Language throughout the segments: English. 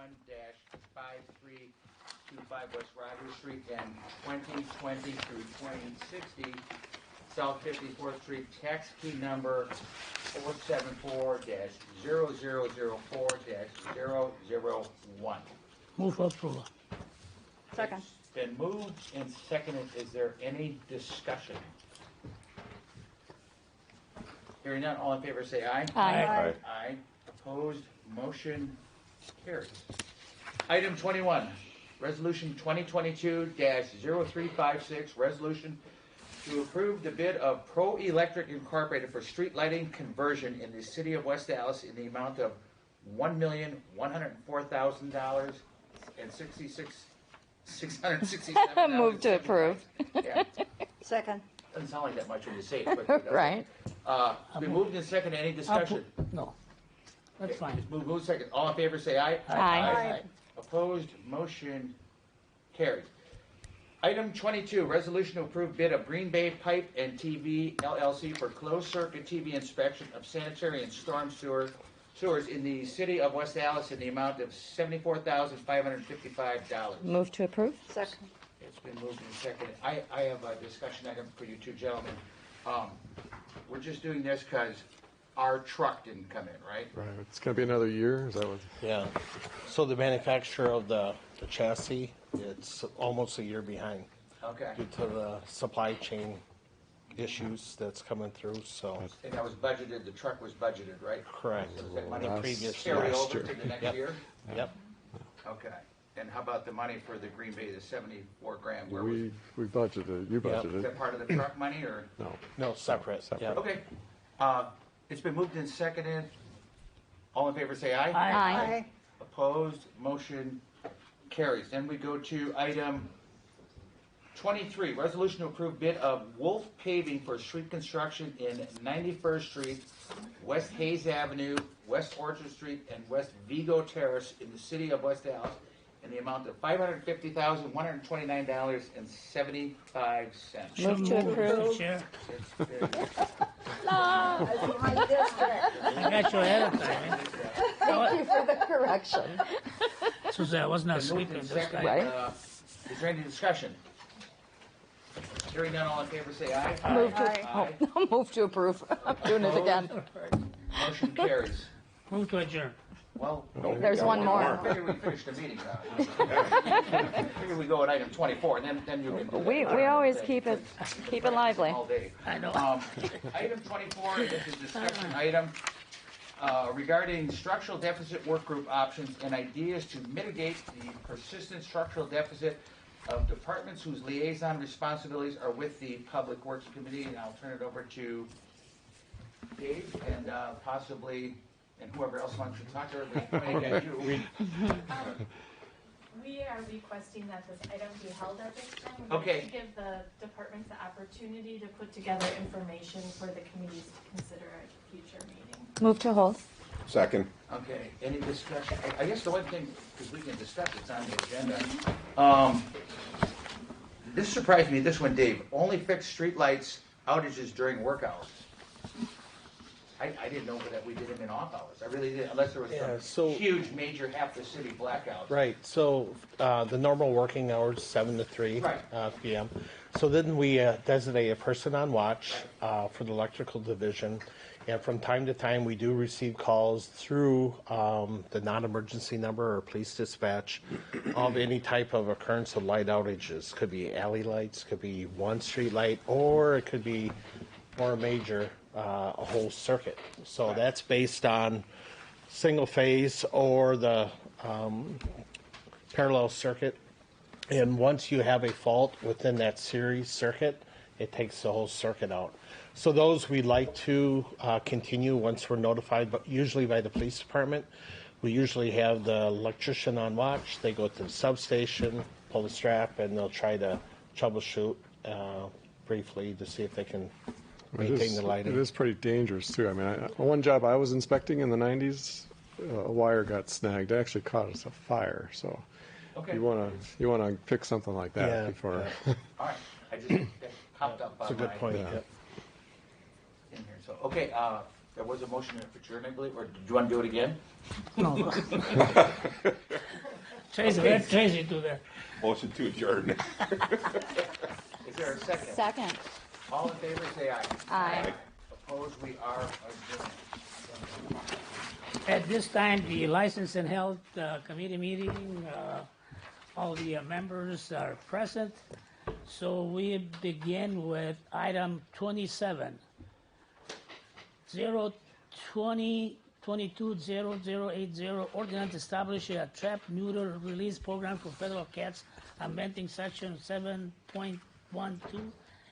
21-5325 West Rogers Street and 2020 through 2060 South 54th Street, tax key number 474-0004-001. Move for approval. Second. It's been moved and seconded. Is there any discussion? Hearing none, all in favor say aye. Aye. Aye. Aye. Opposed, motion carries. Item 21, Resolution 2022-0356, resolution to approve the bid of Pro Electric Incorporated for street lighting conversion in the city of West Dallas in the amount of $1,104,000 and $667. Move to approve. Yeah, Second. doesn't sound like that much when you say it, but it does. Right. We moved in second. Any discussion? No, that's fine. Just move second. All in favor say aye. Aye. Opposed, motion carried. Item 22, resolution to approve bid of Green Bay Pipe and TV LLC for closed circuit TV inspection of sanitary and storm sewers in the city of West Dallas in the amount of $74,555. Move to approve. Second. It's been moved and seconded. I have a discussion item for you two gentlemen. We're just doing this because our truck didn't come in, right? Right, it's gonna be another year, is that what? Yeah. So the manufacturer of the chassis, it's almost a year behind Okay. due to the supply chain issues that's coming through, so. And that was budgeted, the truck was budgeted, right? Correct. So is that money The Last- previous carry year. over to the next Yep. year? Yep. Okay. And how about the money for the Green Bay, the 74 grand? Where was, We budgeted, you is budgeted. that part of the truck money or? No, No, separate. Separate. Yep. Okay. It's been moved and seconded. All in favor say aye. Aye. Opposed, motion carries. Then we go to item 23, resolution to approve bid of Wolf Paving for street construction in 91st Street, West Hayes Avenue, West Orchard Street, and West Vigo Terrace in the city of West Dallas in the amount of $550,129.75. Move to approve. Mr. Chair, It's been- I got you ahead of time, eh? Thank you for the correction. Suzanne, I was not been moved sleeping and this seconded. time. Right. Is there any discussion? Hearing none, all in favor say aye. Move to, Aye. oh, move to approve. I'm doing it again. Motion carries. Move to adjourn. Well, There's one I more. figured we finished the meeting. Figured we go at item 24, and then you can do that. We always keep it lively. All day. I know. Item 24 is a discussion item regarding structural deficit work group options and ideas to mitigate the persistent structural deficit of departments whose liaison responsibilities are with the Public Works Committee. And I'll turn it over to Dave and possibly, and whoever else wants to talk to her. We are requesting that this item be held at this time. Okay. To give the departments the opportunity to put together information for the committees to consider at a future meeting. Move to hold. Second. Okay, any discussion? I guess the one thing, because we can discuss, it's on the agenda. This surprised me, this one, Dave, only fix street lights outages during work hours. I didn't know that we did them in off hours. I really didn't, unless there was Yeah, some so- huge, major, half the city blackout. Right, so the normal working hours, 7 to 3 Right. p.m. So then we designate a person on watch for the electrical division. And from time to time, we do receive calls through the non-emergency number or police dispatch of any type of occurrence of light outages. Could be alley lights, could be one street light, or it could be more major, a whole circuit. So that's based on single phase or the parallel circuit. And once you have a fault within that series circuit, it takes the whole circuit out. So those we like to continue once we're notified, but usually by the police department. We usually have the electrician on watch. They go to the substation, pull the strap, and they'll try to troubleshoot briefly to see if they can maintain the lighting. It is pretty dangerous too. I mean, one job I was inspecting in the 90s, a wire got snagged. It actually caused a fire. So Okay. you wanna fix something like that Yeah, before. All right, I just, that popped up That's a on good my, point. Yeah. Yep. in here. So, okay, there was a motion to adjourn, I believe, or do you want to do it again? No. Tracy, let Tracy do that. Motion to adjourn. Is there a second? Second. All in favor, say aye. Aye. Opposed, we are adjourned. At this time, the License and Health Committee meeting, all the members are present. So we begin with item 27. 020220080, ordinance establishing a trap neuter release program for federal cats, amending section 7.12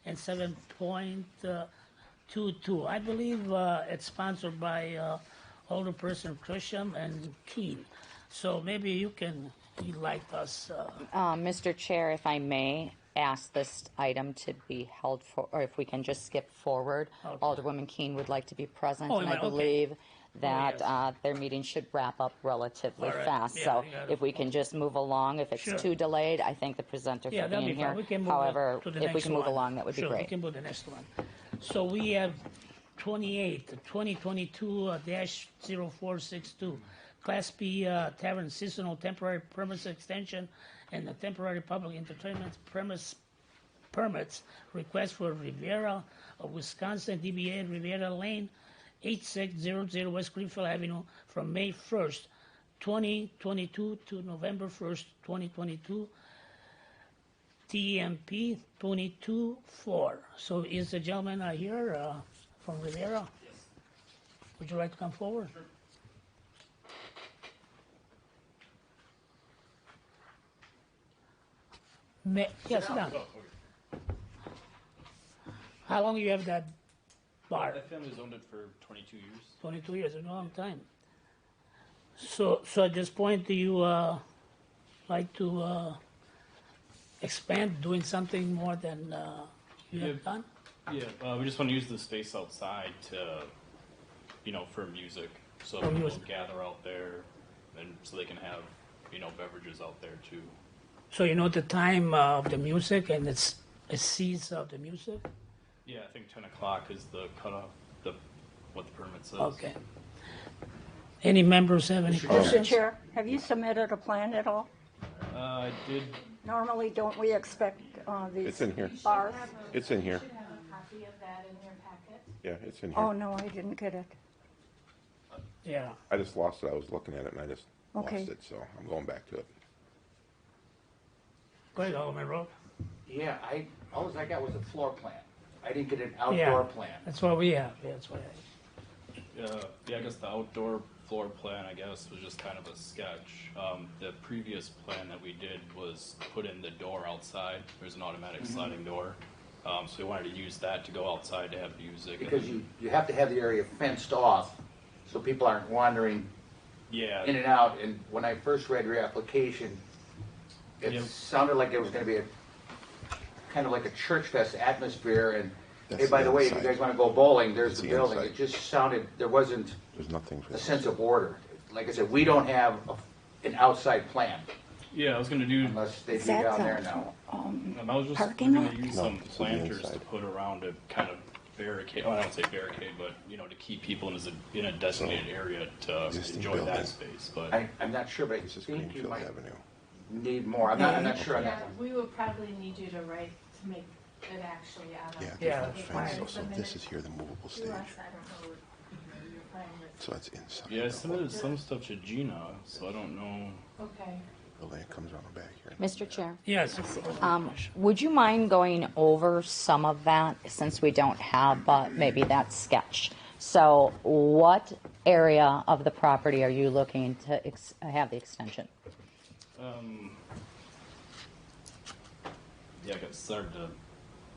and 7.22. I believe it's sponsored by Alderperson Grisham and Keene. So maybe you can enlighten us. Mr. Chair, if I may ask this item to be held for, or if we can just skip forward. Okay. Alderwoman Keene would like to be present, Oh, and you I want- okay. believe that yes. their meeting should wrap up relatively All right. fast. Yeah, So you got it. if we can just move along, if it's Sure. too delayed, I thank the presenter Yeah, for that'll being be here. fine. We can move However, to the if we next can move one. along, that would be Sure, we great. can move to the next one. So we have 28, 2022-0462, Class B Tavern Seasonal Temporary Permits Extension and the Temporary Public Entertainment Permits Request for Riviera of Wisconsin, DBA Riviera Lane, 8600 West Greenfield Avenue, from May 1st, 2022 to November 1st, 2022. TMP 22-4. So is the gentleman here from Riviera? Yes. Would you like to come forward? Sure. Yes, sit down. How long you have that bar? My family's owned it for 22 years. 22 years, a long time. So at this point, do you like to expand, doing something more than you have done? Yeah, we just want to use the space outside to, for music. So For people music. gather out there, and so they can have, beverages out there too. So you know the time of the music and it cease of the music? Yeah, I think 10 o'clock is the cutoff, what the permit says. Okay. Any members have any Mr. questions? Chair, have you submitted a plan at all? I did, Normally, don't we expect these It's in here. bars? It's in here. You should have a copy of that in your packet. Yeah, it's in Oh, here. no, I didn't get it. Yeah. I just lost it. I was looking at it and I just Okay. lost it, so I'm going back to it. Go ahead, Alderman Rowe. Yeah, all I got was a floor plan. I didn't get an Yeah. outdoor plan. That's what we have. Yeah, that's what I guess the outdoor floor plan, I guess, was just kind of a sketch. The previous plan that we did was put in the door outside. There's an automatic sliding door. So we wanted to use that to go outside to have music. Because you have to have the area fenced off so people aren't wandering Yeah. in and out. And when I first read your application, it Yep. sounded like it was going to be a kind of like a church fest atmosphere. And That's hey, by the way, if you inside. guys want to go bowling, there's That's the the building. inside. It just sounded there wasn't There's nothing for a this. sense of order. Like I said, we don't have an outside plan Yeah, I was going to do. unless they Is be that down there the, now. I was just Parking going lot? to use No, some this is the planters to inside. put around to kind of barricade. Well, I don't say barricade, but to keep people in a designated area to Existing enjoy building. that space. But I'm not sure, but I This is think you Greenfield might Avenue. need more. I'm not sure on Yeah, that one. we would probably need you to write to make it actually out of. Yeah, Yeah, there's no Required fence. So submitted this is here, the movable To stage. us, I don't know what you're fine with. So it's inside. yeah, I submitted some stuff to Gina, so I don't know. Okay. Building comes around the back here. Mr. Chair, Yes. would you mind going over some of that since we don't have maybe that sketch? So what area of the property are you looking to have the extension? Yeah, I got started to.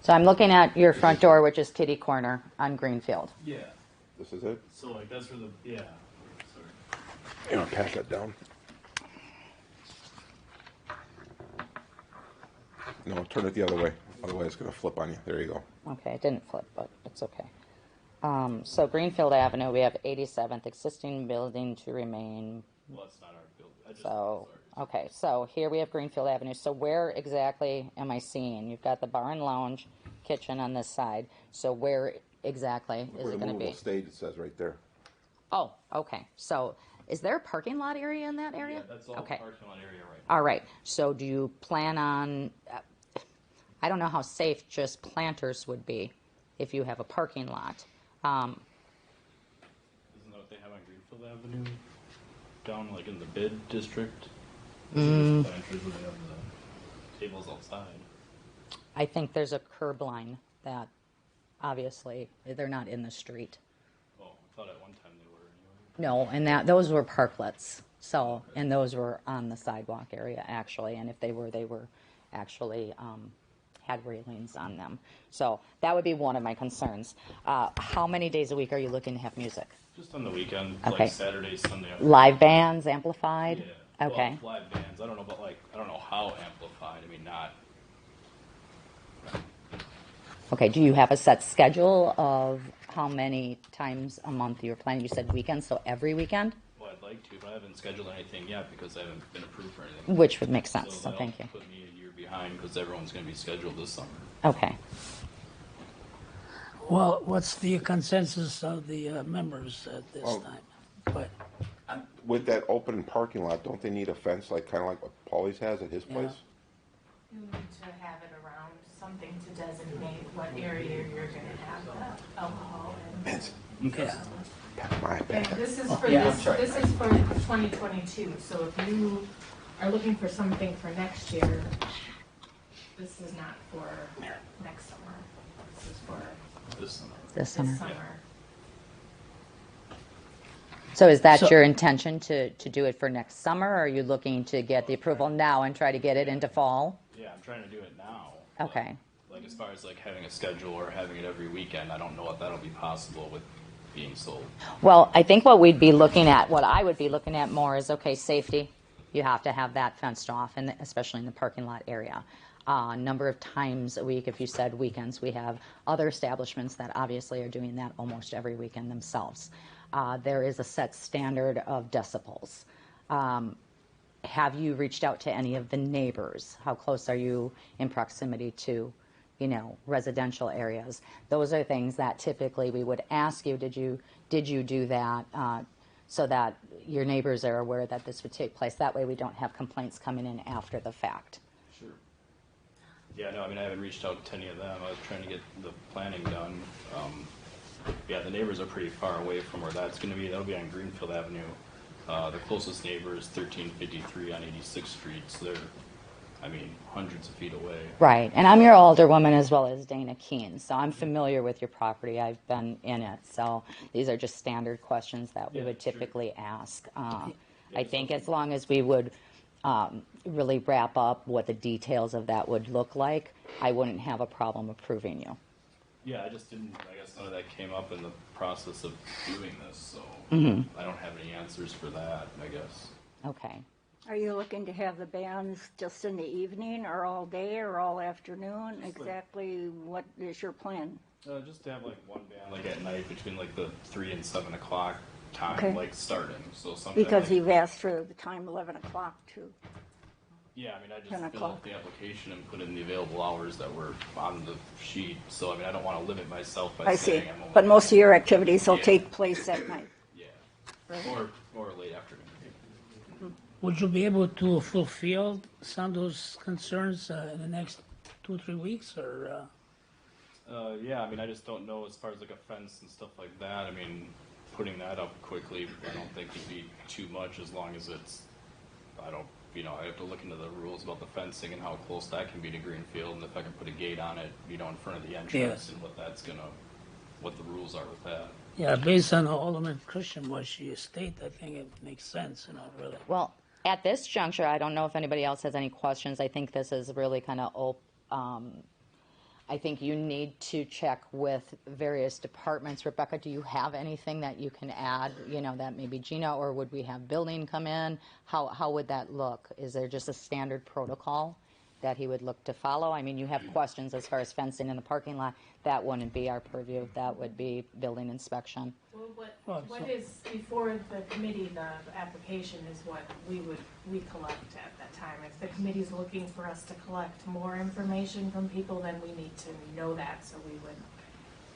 So I'm looking at your front door, which is kitty corner on Greenfield. Yeah. This is it? So that's where the Sorry. You want to pass that down? No, turn it the other way. Otherwise, it's going to flip on you. There you go. Okay, it didn't flip, but it's okay. So Greenfield Avenue, we have 87th existing building to remain. Well, that's not our building. I just, So, sorry. okay, so here we have Greenfield Avenue. So where exactly am I seeing? You've got the bar and lounge kitchen on this side. So where exactly is Where it the going to movable be? stage, it says right there. Oh, okay. So is there a parking lot area in that area? Yeah, that's all Okay. parking lot area right All right, so do you plan on, I don't know how safe just planters would be if you have a parking lot. Isn't that what they have on Greenfield Avenue? Down like in the bid district? Isn't just planters where they have the tables outside? I think there's a curb line that, obviously, they're not in the street. Oh, I thought at one time they were anyway. No, and those were parklets, so, and those were on the sidewalk area, actually, and if they were actually, had railings on them. So that would be one of my concerns. How many days a week are you looking to have music? Just on the weekend, Okay. like Saturday, Sunday. Live bands, amplified? Yeah. Okay. Well, live bands. I don't know about I don't know how amplified. I mean, not. Okay, do you have a set schedule of how many times a month you're planning? You said weekends, so every weekend? Well, I'd like to, but I haven't scheduled anything yet because I haven't been approved for anything. Which would make sense, so that'll thank you. Put me a year behind because everyone's going to be scheduled this summer. Okay. Well, what's the consensus of the members at this Well- time? But With that open parking lot, don't they need a fence, like, kind of like what Paulie's has at his place? You need to have it around something to designate what area you're gonna have the alcohol in. Fence. yeah, My And bad. this is for Yeah, I'm sorry. this is for 2022, so if you are looking for something for next year, this is not for next summer. This is for This summer. This this summer. summer. So is that So- your intention to do it for next summer, or are you looking to get the approval now and try to get it into fall? Yeah, I'm trying to do it now. but, Okay. Like as far as like having a schedule or having it every weekend, I don't know if that'll be possible with being sold. Well, I think what we'd be looking at, what I would be looking at more is, okay, safety. You have to have that fenced off, and especially in the parking lot area. Number of times a week, if you said weekends, we have other establishments that obviously are doing that almost every weekend themselves. There is a set standard of decibels. Have you reached out to any of the neighbors? How close are you in proximity to, residential areas? Those are things that typically we would ask you, did you do that, so that your neighbors are aware that this would take place? That way we don't have complaints coming in after the fact. Sure. Yeah, no, I mean, I haven't reached out to any of them. I was trying to get the planning done. Yeah, the neighbors are pretty far away from where that's going to be. That'll be on Greenfield Avenue. The closest neighbor is 1353 on 86th Street, so they're, hundreds of feet away. Right, and I'm your alderwoman as well as Dana Keene, so I'm familiar with your property. I've been in it, so these are just standard questions that we Yeah, would sure. typically ask. I think as long as we would really wrap up what the details of that would look like, I wouldn't have a problem approving you. Yeah, I guess none of that came up in the process of doing this, so I don't have any answers for that, I guess. Okay. Are you looking to have the bands just in the evening or all day or all afternoon? Just like- Exactly what is your plan? Just to have like one band like at night between like the 3 and 7 o'clock time, Okay. like starting. So something Because like, you've asked for the time 11 o'clock too. yeah, I just 10 fill o'clock. out the application and put in the available hours that were on the sheet. So I don't want to limit myself by I see. saying I'm only But most of your activities will Yeah. take place at night. yeah, Right. or late afternoon. would you be able to fulfill some of those concerns in the next 2-3 weeks, or? Yeah, I just don't know as far as like a fence and stuff like that. Putting that up quickly, I don't think would be too much as long as it's, I have to look into the rules about the fencing and how close that can be to Greenfield, and if I can put a gate on it, in front of the entrance, Yes. and what the rules are with that. Yeah, based on Alderman Christian, what she stated, I think it makes sense, really. Well, at this juncture, I don't know if anybody else has any questions. I think this is really kind of, I think you need to check with various departments. Rebecca, do you have anything that you can add, that maybe Gina, or would we have building come in? How would that look? Is there just a standard protocol that he would look to follow? You have questions as far as fencing in the parking lot. That wouldn't be our purview. That would be building inspection. Well, what is before the committee, the application is what we collect at that time. If the committee's looking for us to collect more information from people, then we need to know that, so we would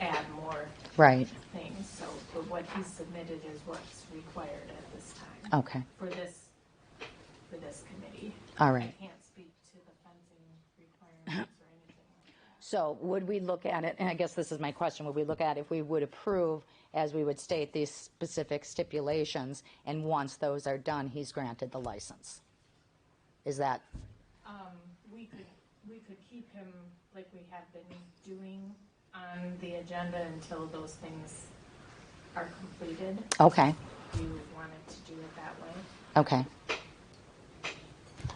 add more Right, things. So, but what he submitted is what's required at this time. okay, For this committee. all I right. can't speak to the fencing requirements or anything like that. So would we look at it, and I guess this is my question, would we look at if we would approve, as we would state, these specific stipulations, and once those are done, he's granted the license? Is that, We could keep him like we have been doing on the agenda until those things are completed. okay, If you wanted to do it that way. okay,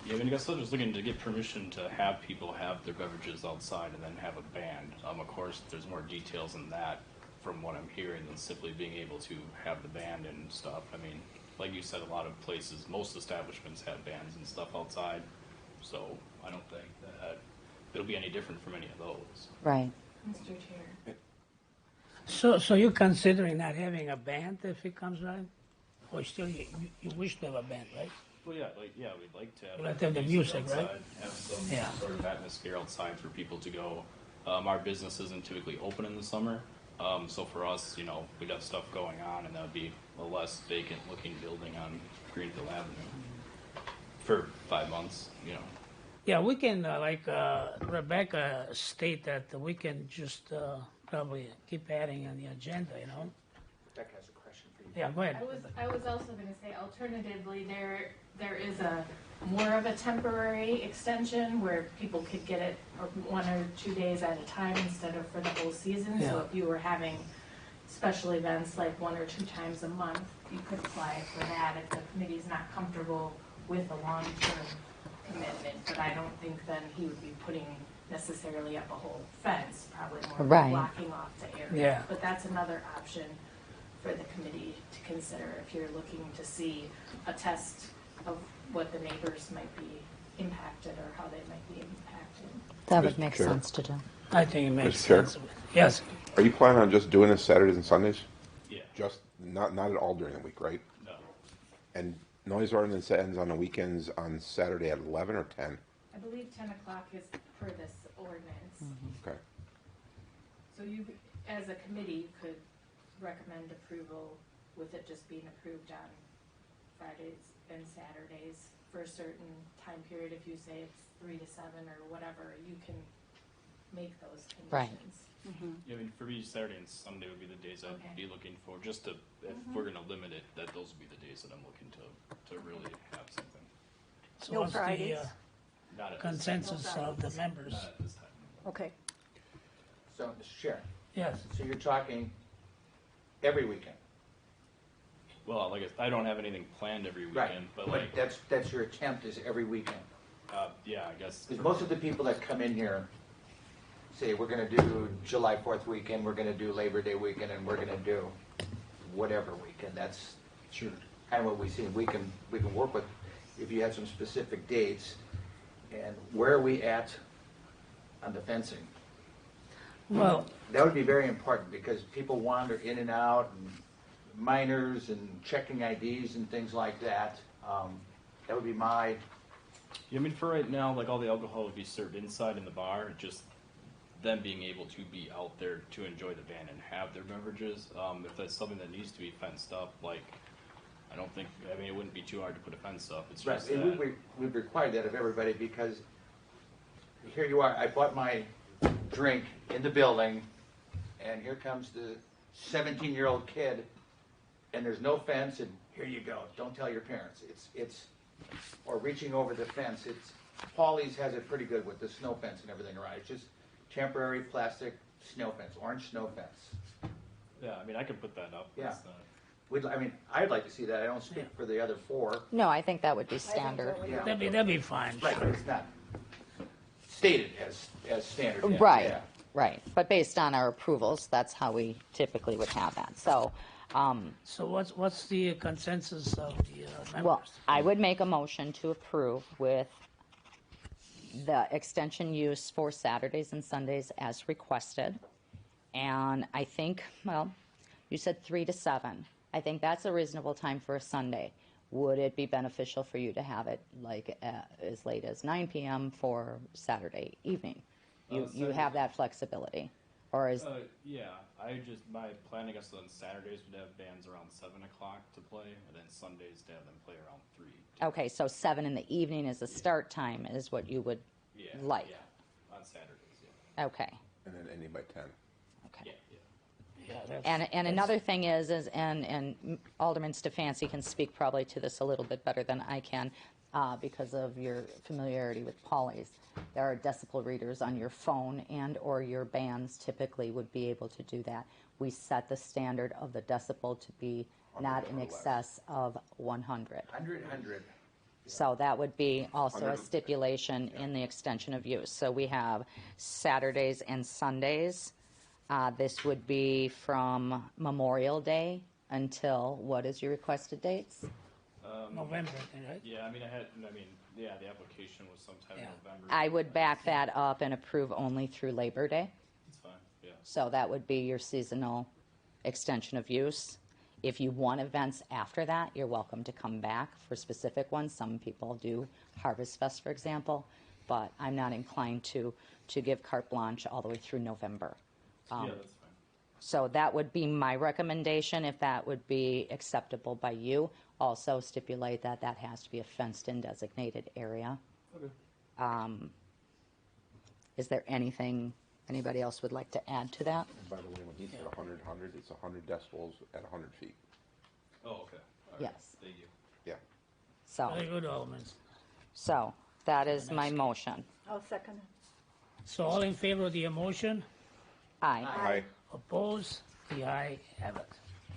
Yeah, I mean, I guess I'm just looking to get permission to have people have their beverages outside and then have a band. Of course, there's more details in that from what I'm hearing than simply being able to have the band and stuff. I mean, like you said, a lot of places, most establishments have bands and stuff outside, so I don't think that it'll be any different from any of those. right. Mr. Chair. So you're considering not having a band if it comes right? Or still you wish to have a band, right? Well, we'd like to have, We'd like to have the music, right? outside, have some Yeah. sort of atmosphere outside for people to go. Our business isn't typically open in the summer, so for us, we'd have stuff going on, and that would be a less vacant-looking building on Greenfield Avenue for 5 months. Yeah, we can, like Rebecca state that we can just probably keep adding on the agenda, Rebecca has a question for you. Yeah, go ahead. I was also going to say, alternatively, there is a more of a temporary extension where people could get it 1 or 2 days at a time instead of for the whole season. So Yeah. if you were having special events like 1 or 2 times a month, you could apply for that if the committee's not comfortable with a long-term commitment. But I don't think then he would be putting necessarily up a whole fence, probably more Right. blocking off the area. Yeah. But that's another option for the committee to consider if you're looking to see a test of what the neighbors might be impacted or how they might be impacted. That would Mr. make Chair. sense to do. I think it makes Mr. Chair. sense. Yes, Are you planning on just doing this Saturdays and Sundays? Yeah. Just, not at all during the week, right? No. And noise ordinance ends on the weekends on Saturday at 11 or 10? I believe 10 o'clock is per this ordinance. Okay. So you, as a committee, could recommend approval with it just being approved on Fridays and Saturdays for a certain time period. If you say it's 3 to 7 or whatever, you can make those Right. conditions. Yeah, I mean, for me, Saturday and Sunday would be the days I'd Okay. be looking for, just to, if we're gonna limit it, that those would be the days that I'm looking to really have something. so No what's the Fridays? Not at this, consensus of the members? not at this time. Okay. So, Mr. Chair, Yes, so you're talking every weekend? Well, like, I don't have anything planned every weekend, but like, That's your attempt, is every weekend? yeah, I guess. Because most of the people that come in here say, we're gonna do July 4th weekend, we're gonna do Labor Day weekend, and we're gonna do whatever weekend. That's Sure. kind of what we see. We can work with, if you have some specific dates. And where are we at on the fencing? well, That would be very important, because people wander in and out, and minors, and checking IDs and things like that. That would be my, Yeah, I mean, for right now, like, all the alcohol would be served inside in the bar, just them being able to be out there to enjoy the band and have their beverages. If that's something that needs to be fenced up, like, I don't think, I mean, it wouldn't be too hard to put a fence up. It's right, just and that. we've required that of everybody, because here you are, I bought my drink in the building, and here comes the 17-year-old kid, and there's no fence, and here you go, don't tell your parents. It's or reaching over the fence. It's Paulie's has it pretty good with the snow fence and everything around. It's just temporary plastic snow fence, orange snow fence. Yeah, I mean, I could put that up. Yeah. It's not- I'd like to see that. I don't speak for the other four. No, I think that would be standard. Yeah. that'd be fine. Right, but it's not stated as standard. yet. Right, Yeah. right. But based on our approvals, that's how we typically would have that. So, So what's the consensus of the members? well, I would make a motion to approve with the extension use for Saturdays and Sundays as requested. And I think, well, you said 3 to 7. I think that's a reasonable time for a Sunday. Would it be beneficial for you to have it like as late as 9 p.m. for Saturday evening? You have that flexibility. Or is, Yeah, my plan, I guess, on Saturdays would have bands around 7 o'clock to play, and then Sundays to have them play around 3. okay, so 7 in the evening is the start time is what you would Yeah. like? Yeah, on Saturdays, yeah. Okay, And then ending by 10. okay. Yeah, yeah. Yeah, that's, And another thing is and Alderman Stefanski can speak probably to this a little bit better than I can because of your familiarity with Polly's. There are decibel readers on your phone and or your bands typically would be able to do that. We set the standard of the decibel to be not in excess of 100. 100. So that would be also a 100. stipulation in the extension of use. So we have Saturdays and Sundays. This would be from Memorial Day until, what is your requested dates? November, I think, right? Yeah, the application was sometime in Yeah. November. I would back that up and approve only through Labor Day. It's fine, yeah. So that would be your seasonal extension of use. If you want events after that, you're welcome to come back for specific ones. Some people do Harvest Fest, for example, but I'm not inclined to give carte blanche all the way through November. Yeah, that's fine. So that would be my recommendation, if that would be acceptable by you. Also stipulate that that has to be a fenced-in designated area. Okay. Is there anything anybody else would like to add to that? And by the way, when he said 100, it's 100 decibels at 100 feet. Oh, okay. All right. Yes. Thank you. Yeah. Very So, good, Alderman. so that is my motion. I'll second it. So all in favor of the motion? Aye. Aye. Opposed? The aye have it.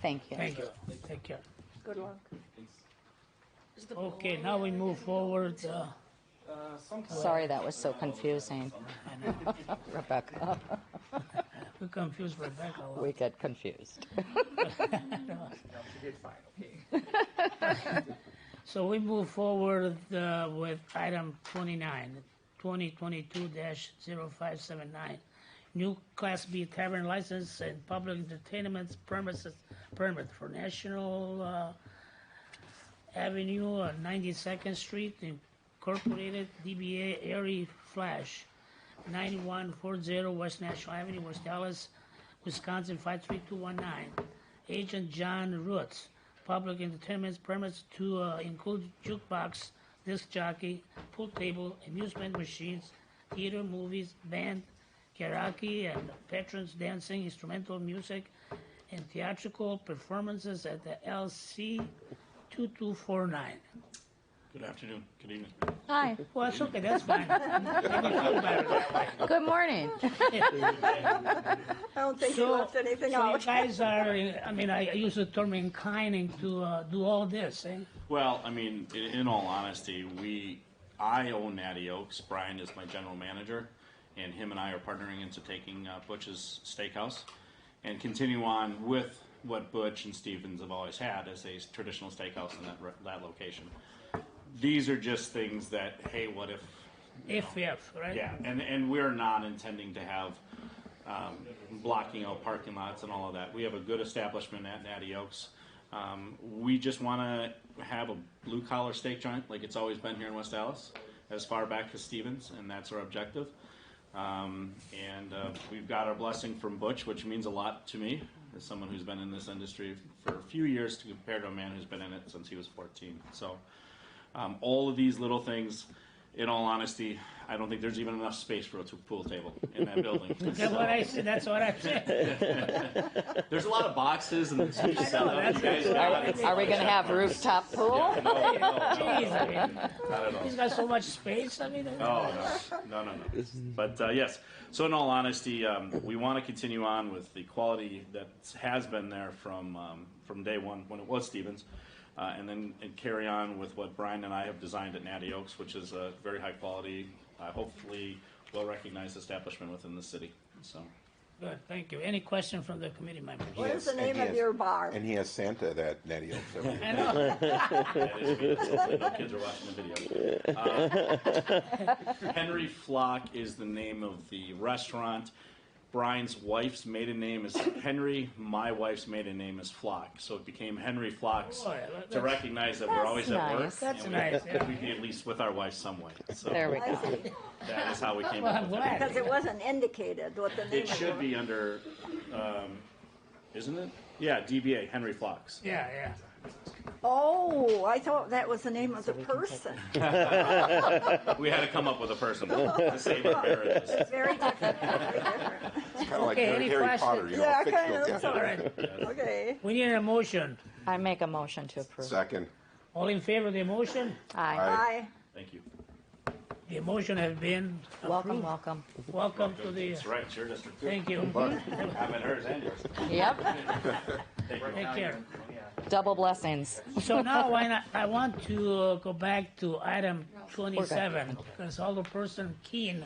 Thank you. Thank you. Take care. Good luck. Okay, now we move forward. Sorry that was so confusing, Rebecca. We confused Rebecca a lot. We get confused. No, she did fine, okay. So we move forward with item 29, 2022-0579, new Class B tavern license and public entertainment permit for National Avenue, 92nd Street, Incorporated, DBA Airy Flash, 9140 West National Avenue, West Dallas, Wisconsin 53219. Agent John Roots, public entertainment permits to include jukebox, disc jockey, pool table, amusement machines, theater, movies, band, karaoke, and patrons dancing, instrumental music, and theatrical performances at the LC 2249. Good afternoon. Good evening. Hi, Well, that's okay, that's fine. Make me feel better that way. good morning. I don't think you left anything So you out. guys are, I use the term inclining to do all this, eh? Well, I mean, in all honesty, I own Natty Oaks. Brian is my general manager, and him and I are partnering into taking Butch's Steakhouse and continue on with what Butch and Stevens have always had as a traditional steakhouse in that location. These are just things that, hey, what if? If, right? Yeah, and we're not intending to have blocking out parking lots and all of that. We have a good establishment at Natty Oaks. We just want to have a blue-collar steak joint like it's always been here in West Dallas, as far back as Stevens, and that's our objective. We've got our blessing from Butch, which means a lot to me, as someone who's been in this industry for a few years compared to a man who's been in it since he was 14. So all of these little things, in all honesty, I don't think there's even enough space for a pool table in that building. That's what I said. That's what I said. There's a lot of boxes and it's huge setup. that's You guys what- got it. Are we going to have rooftop pool? Jeez, Not at all. he's got so much space. Oh, no. But yes, so in all honesty, we want to continue on with the quality that has been there from day one when it was Stevens, and carry on with what Brian and I have designed at Natty Oaks, which is a very high quality, hopefully well-recognized establishment within the city. So. Good, thank you. Any question from the committee members? What is the And name he of has- your bar? And he has Santa at Natty Oaks. I know. That is good. Hopefully no kids are watching the video. Henry Flock is the name of the restaurant. Brian's wife's maiden name is Henry. My wife's maiden name is Flock. So it became Henry Flocks Oh, yeah, to that's- recognize that we're always at work. nice. That's and nice, yeah. We be at least with our wife some way. So There we I go. see, that is how we came Well, up I'm with glad. because it wasn't indicated what the name it. It of should be under, isn't it? Yeah, DBA, Henry Flocks. Yeah, yeah. Oh, I thought that was the name of the person. We had to come up with a person to save our marriages. Very different, very different. It's kind of like Okay, any Harry questions? Potter, you know, Yeah, a fictional kind of, character. All right. Okay. We need a motion. I make a motion to approve. Second. All in favor of the motion? Aye. Aye. Thank you. The motion has been Welcome, approved. welcome. Welcome to the, That's right, it's your district too. thank you. I'm in hers and yours. Yep, Take care. double blessings. So now I want to go back to item 27, because Alderperson Keene,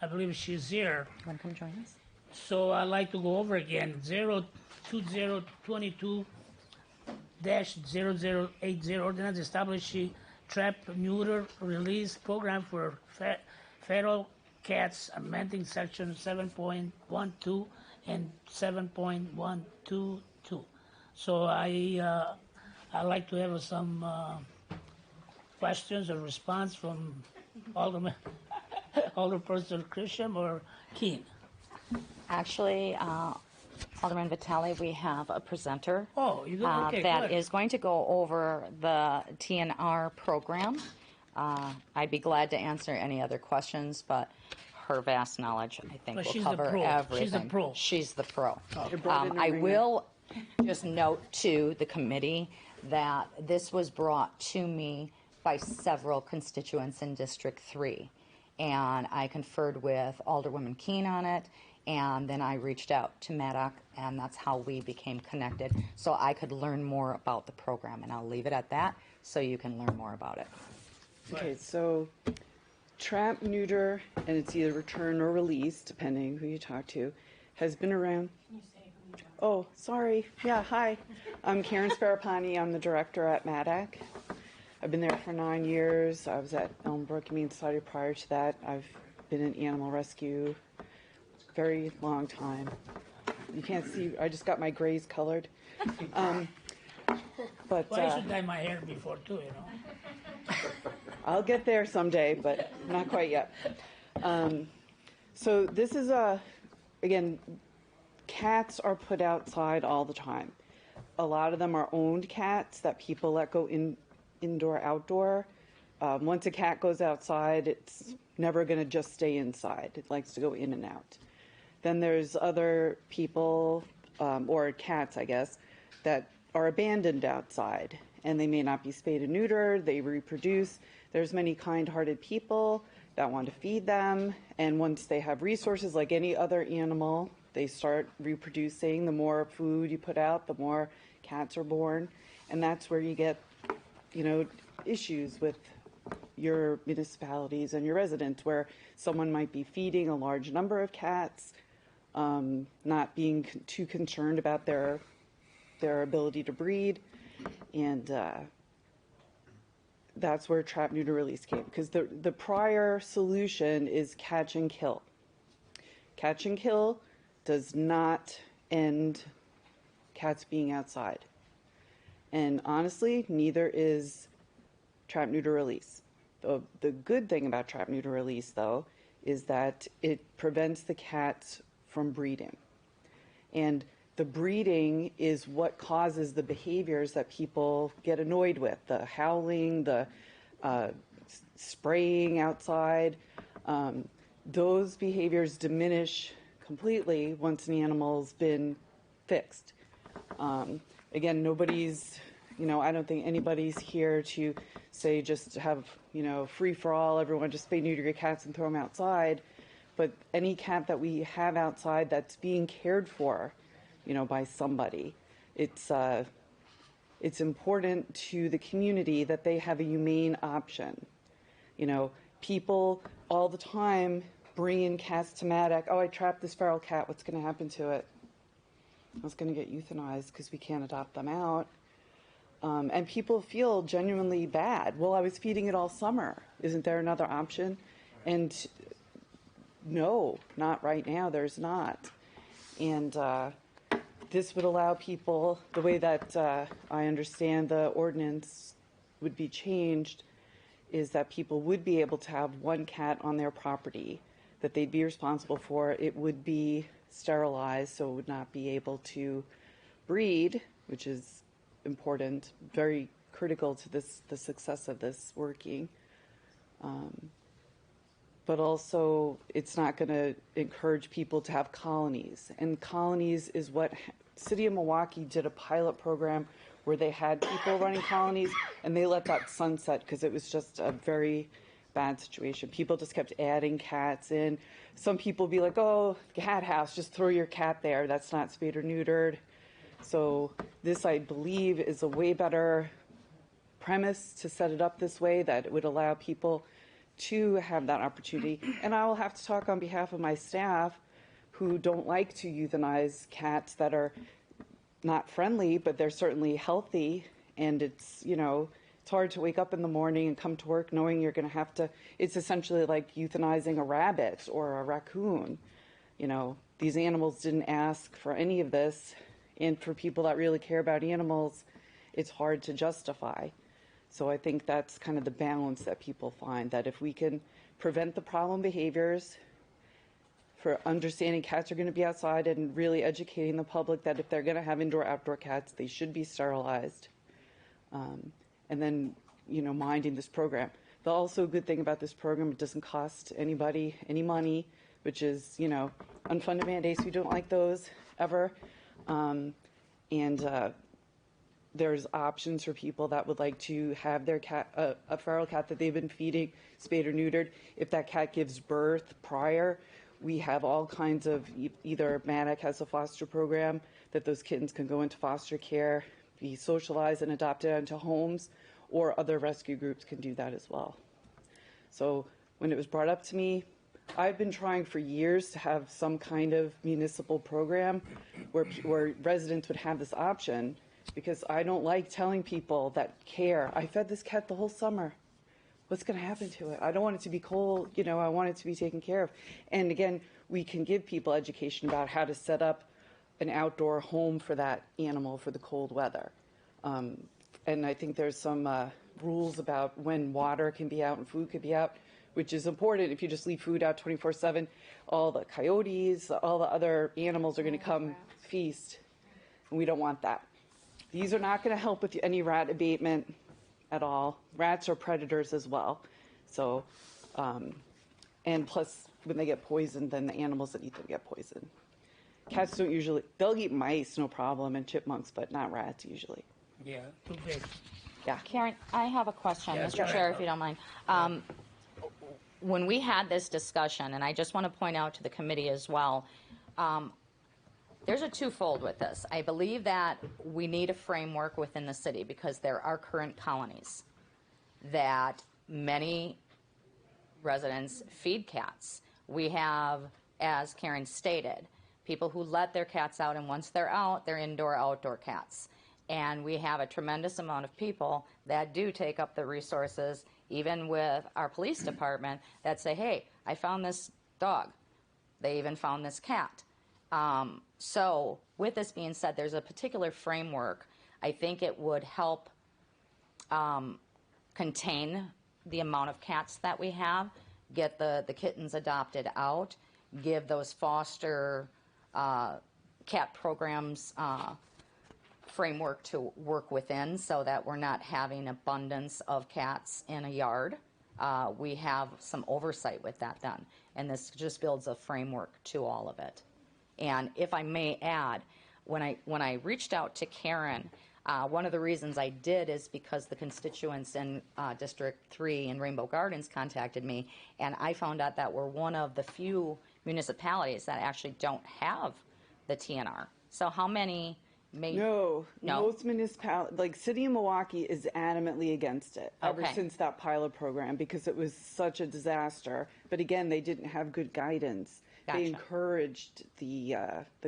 I believe she's here. You want to come join us? So I'd like to go over again, 02022-0080, ordinance establishing trap neuter release program for feral cats, amending section 7.12 and 7.122. So I'd like to have some questions or response from Alderperson Christian or Keene. Actually, Alderman Vitale, we have a presenter Oh, you do? Okay, that good. is going to go over the TNR program. I'd be glad to answer any other questions, but her vast knowledge, I think, But will she's the cover pro. everything. She's the pro. She's the pro. brought in a I ringer. will just note to the committee that this was brought to me by several constituents in District 3. And I conferred with Alderwoman Keene on it, and then I reached out to Maddock, and that's how we became connected, so I could learn more about the program. And I'll leave it at that, so you can learn more about it. Okay, so trap, neuter, and it's either return or release, depending who you talk to, has been around. Can you say who you Oh, sorry. Yeah, hi. I'm Karen Sparapani. I'm the director at Maddock. I've been there for 9 years. I was at Elmbrook Humane Society prior to that. I've been in animal rescue very long time. You can't see, I just got my grays colored. But Well, I should dye my hair before too, you know. I'll get there someday, but not quite yet. So this is again, cats are put outside all the time. A lot of them are owned cats that people let go indoor, outdoor. Once a cat goes outside, it's never going to just stay inside. It likes to go in and out. Then there's other people, or cats, I guess, that are abandoned outside, and they may not be spayed and neutered. They reproduce. There's many kind-hearted people that want to feed them, and once they have resources like any other animal, they start reproducing. The more food you put out, the more cats are born, and that's where you get, issues with your municipalities and your residents, where someone might be feeding a large number of cats, not being too concerned about their ability to breed, and that's where trap, neuter, release came, because the prior solution is catch and kill. Catch and kill does not end cats being outside, and honestly, neither is trap, neuter, release. The good thing about trap, neuter, release, though, is that it prevents the cats from breeding. And the breeding is what causes the behaviors that people get annoyed with, the howling, the spraying outside. Those behaviors diminish completely once an animal's been fixed. Again, nobody's, I don't think anybody's here to say just have, free for all, everyone just spay neuter your cats and throw them outside. But any cat that we have outside that's being cared for, by somebody, it's important to the community that they have a humane option. People all the time bring in cats to Maddock. Oh, I trapped this feral cat. What's going to happen to it? It's going to get euthanized because we can't adopt them out. And people feel genuinely bad. Well, I was feeding it all summer. Isn't there another option? And no, not right now. There's not. And this would allow people, the way that I understand the ordinance would be changed, is that people would be able to have one cat on their property that they'd be responsible for. It would be sterilized, so it would not be able to breed, which is important, very critical to the success of this working. But also, it's not going to encourage people to have colonies. And colonies is what City of Milwaukee did a pilot program where they had people running colonies, and they let that sunset because it was just a very bad situation. People just kept adding cats in. Some people be like, oh, cat house, just throw your cat there. That's not spayed or neutered. So this, I believe, is a way better premise to set it up this way, that it would allow people to have that opportunity. And I will have to talk on behalf of my staff who don't like to euthanize cats that are not friendly, but they're certainly healthy. And it's, you know, it's hard to wake up in the morning and come to work knowing you're going to have to, it's essentially like euthanizing a rabbit or a raccoon. You know, these animals didn't ask for any of this. And for people that really care about animals, it's hard to justify. So I think that's kind of the balance that people find, that if we can prevent the problem behaviors, for understanding cats are going to be outside and really educating the public that if they're going to have indoor-outdoor cats, they should be sterilized. And then, you know, minding this program. The also good thing about this program, it doesn't cost anybody any money, which is, you know, unfunded mandates. We don't like those ever. There's options for people that would like to have their cat, a feral cat that they've been feeding, spayed or neutered. If that cat gives birth prior, we have all kinds of, either Maddox has a foster program that those kittens can go into foster care, be socialized and adopted into homes, or other rescue groups can do that as well. So when it was brought up to me, I've been trying for years to have some kind of municipal program where residents would have this option, because I don't like telling people that care. I fed this cat the whole summer. What's going to happen to it? I don't want it to be cold. You know, I want it to be taken care of. And again, we can give people education about how to set up an outdoor home for that animal for the cold weather. And I think there's some rules about when water can be out and food can be out, which is important. If you just leave food out 24/7, all the coyotes, all the other animals are going to come feast. And we don't want that. These are not going to help with any rat abatement at all. Rats are predators as well. So, and plus, when they get poisoned, then the animals that eat them get poisoned. Cats don't usually, they'll eat mice, no problem, and chipmunks, but not rats usually. Yeah, too big. Yeah. Karen, I have a question, Yeah, Mr. go Chair, ahead. if you don't mind. When we had this discussion, and I just want to point out to the committee as well, there's a twofold with this. I believe that we need a framework within the city because there are current colonies that many residents feed cats. We have, as Karen stated, people who let their cats out, and once they're out, they're indoor-outdoor cats. And we have a tremendous amount of people that do take up the resources, even with our police department, that say, hey, I found this dog. They even found this cat. So with this being said, there's a particular framework. I think it would help contain the amount of cats that we have, get the kittens adopted out, give those foster cat programs framework to work within so that we're not having abundance of cats in a yard. We have some oversight with that done, and this just builds a framework to all of it. And if I may add, when I reached out to Karen, one of the reasons I did is because the constituents in District 3 in Rainbow Gardens contacted me, and I found out that we're one of the few municipalities that actually don't have the TNR. So how many may... No, most municipalities, like City of Milwaukee is adamantly against it ever Okay. since that pilot program because it was such a disaster. But again, they didn't have good guidance. Gotcha. They encouraged the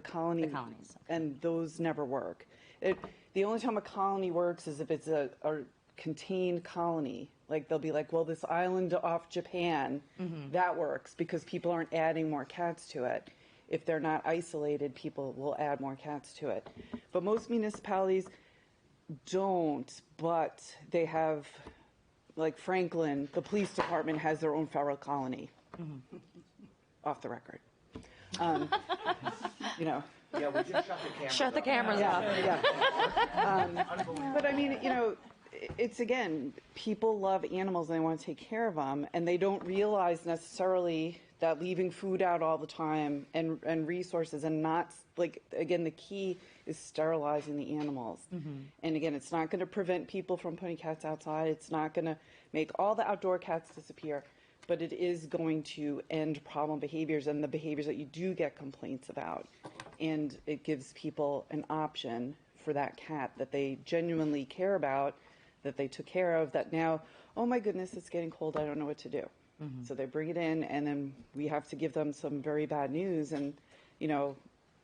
colony, The colonies, okay. and those never work. The only time a colony works is if it's a contained colony. Like they'll be like, well, this island off Japan, that works because people aren't adding more cats to it. if they're not isolated, people will add more cats to it. But most municipalities don't, but they have, like Franklin, the police department has their own feral colony. Off the record. You know. Yeah, we just shut the cameras Shut the off. cameras off. But I mean, you know, it's again, people love animals and they want to take care of them, and they don't realize necessarily that leaving food out all the time and resources and not, like, again, the key is sterilizing the animals. And again, it's not going to prevent people from putting cats outside. It's not going to make all the outdoor cats disappear, but it is going to end problem behaviors and the behaviors that you do get complaints about. And it gives people an option for that cat that they genuinely care about, that they took care of, that now, oh my goodness, it's getting cold, I don't know what to do. So they bring it in, and then we have to give them some very bad news. And, you know,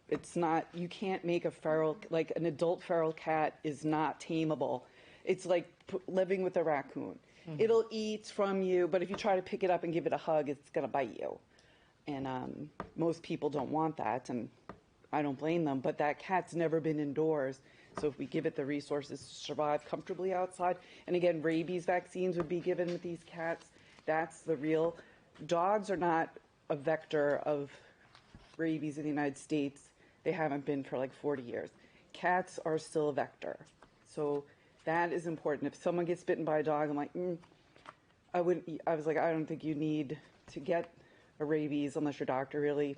it's not, you can't make a feral, like an adult feral cat is not tameable. It's like living with a raccoon. It'll eat from you, but if you try to pick it up and give it a hug, it's going to bite you. And most people don't want that, and I don't blame them, but that cat's never been indoors. So if we give it the resources to survive comfortably outside, and again, rabies vaccines would be given with these cats. That's the real, dogs are not a vector of rabies in the United States. They haven't been for like 40 years. Cats are still a vector. So that is important. If someone gets bitten by a dog, I'm like, I was like, I don't think you need to get a rabies unless your doctor really,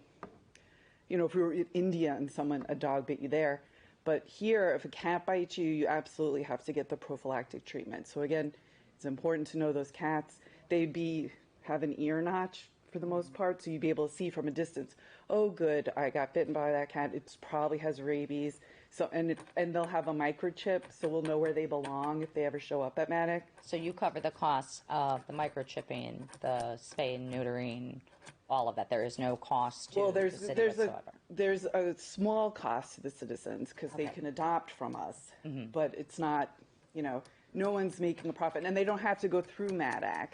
you know, if we were in India and a dog bit you there. But here, if a cat bites you, you absolutely have to get the prophylactic treatment. So again, it's important to know those cats. They'd have an ear notch for the most part, so you'd be able to see from a distance, oh good, I got bitten by that cat, it probably has rabies. So and they'll have a microchip, so we'll know where they belong if they ever show up at Matic. So you cover the costs of the microchipping, the spay and neutering, all of that. There is no cost to the city whatsoever. There's a small cost to the citizens because they can adopt from us, but it's not, you know, no one's making a profit, and they don't have to go through MADAC.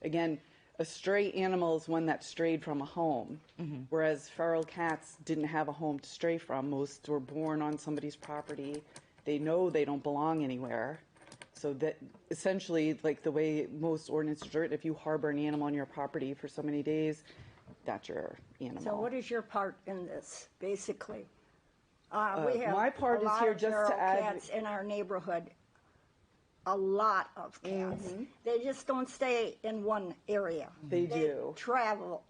Again, a stray animal is one that strayed from a home, whereas feral cats didn't have a home to stray from. Most were born on somebody's property. They know they don't belong anywhere. So that essentially, like the way most ordinances are written, if you harbor an animal on your property for so many days, that's your animal. So what is your part in this, basically? We have my part is here just feral to add cats in our neighborhood. A lot of cats. They just don't stay in one area. They do. Travel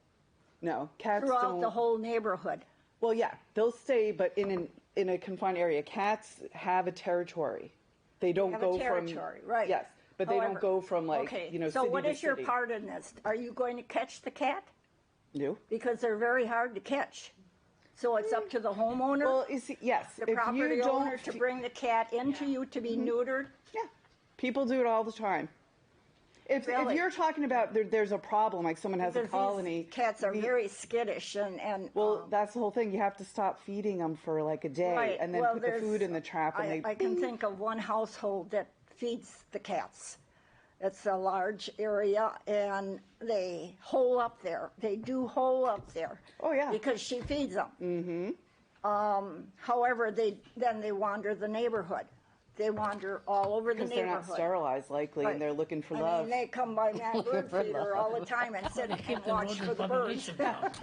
No, cats throughout don't. the whole neighborhood. Well, yeah, they'll stay, but in a confined area. Cats have a territory. They don't Have go a territory, from right? Yes, but they However, don't go from like okay. you know. So city what to is your city. part in this? Are you going to catch the cat? No. Because they're very hard to catch. So it's up to the homeowner, Well, you see, yes. the if property you don't, owner, to bring the cat into you to be neutered. yeah, people do it all the time. If Really? you're talking about there's a problem, like someone has a Because colony. these cats are very skittish and Well, that's the whole thing. You have to stop feeding them for like a day, right. and then Well, put the food in the trap, and I can think of one household that feeds the cats. It's a large area, and they hole up there. They do hole up there. Oh, yeah. Because she feeds them. However, they wander the neighborhood. They wander all over the because they're neighborhood. not sterilized, likely, Right. and they're looking for I love. mean, they come by my bird feeder all the time and sit and watch for the birds.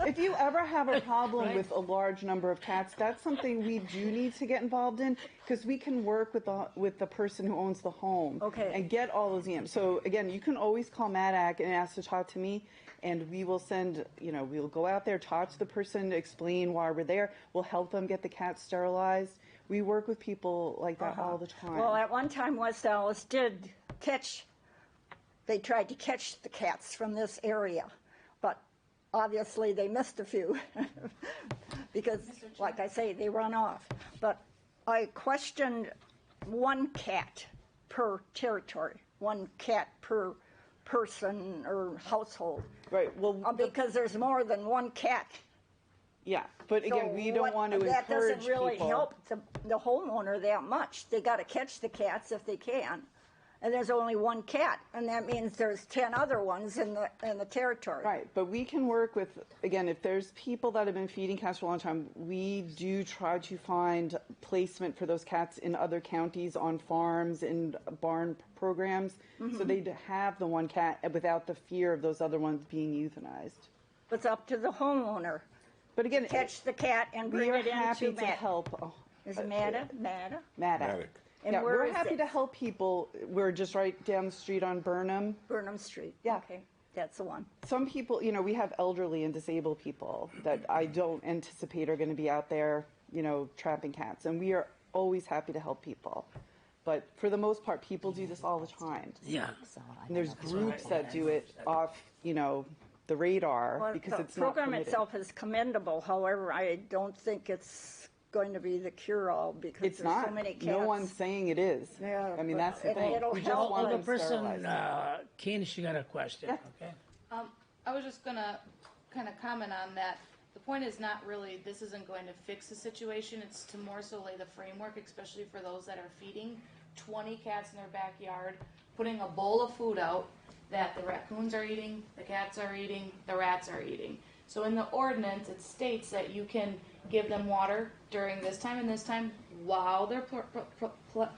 If you ever have a problem with a large number of cats, that's something we do need to get involved in because we can work with the person who owns the home and get all those animals. So again, you can always call MADAC and ask to talk to me, and we will send, we'll go out there, talk to the person, explain why we're there. We'll help them get the cats sterilized. We work with people like that all the time. Well, at one time, West Allis did they tried to catch the cats from this area, but obviously they missed a few because, like I say, they run off. But I questioned one cat per territory, one cat per person or household. Right. Well, because there's more than one cat. Yeah, but again, we don't want to that encourage doesn't really people. help the homeowner that much. They got to catch the cats if they can, and there's only one cat, and that means there's 10 other ones in the territory. Right, but we can work with, again, if there's people that have been feeding cats for a long time, we do try to find placement for those cats in other counties, on farms, in barn programs, so they'd have the one cat without the fear of those other ones being euthanized. It's up to the homeowner. But again, Catch the cat and we bring are it happy into to help. Is it Maddox? Maddox. Maddox. And Yeah, where we're is happy it? to help people. We're just right down the street on Burnham. Burnham Street. Yeah. Okay, that's the one. Some people, we have elderly and disabled people that I don't anticipate are going to be out there, trapping cats. And we are always happy to help people. But for the most part, people do this all the time. Yeah. And there's groups that do it off, the radar Well, because the it's not program permitted. itself is commendable. However, I don't think it's going to be the cure-all because It's there's not. so many cats. No one's saying it is. Yeah, I mean, but that's the thing. it'll We just help. want Older them person, sterilized. Keen, she got a question. Yeah. Okay. I was just gonna kind of comment on that. The point is not really, this isn't going to fix the situation, it's to more so lay the framework, especially for those that are feeding 20 cats in their backyard, putting a bowl of food out that the raccoons are eating, the cats are eating, the rats are eating. So in the ordinance, it states that you can give them water during this time and this time while they're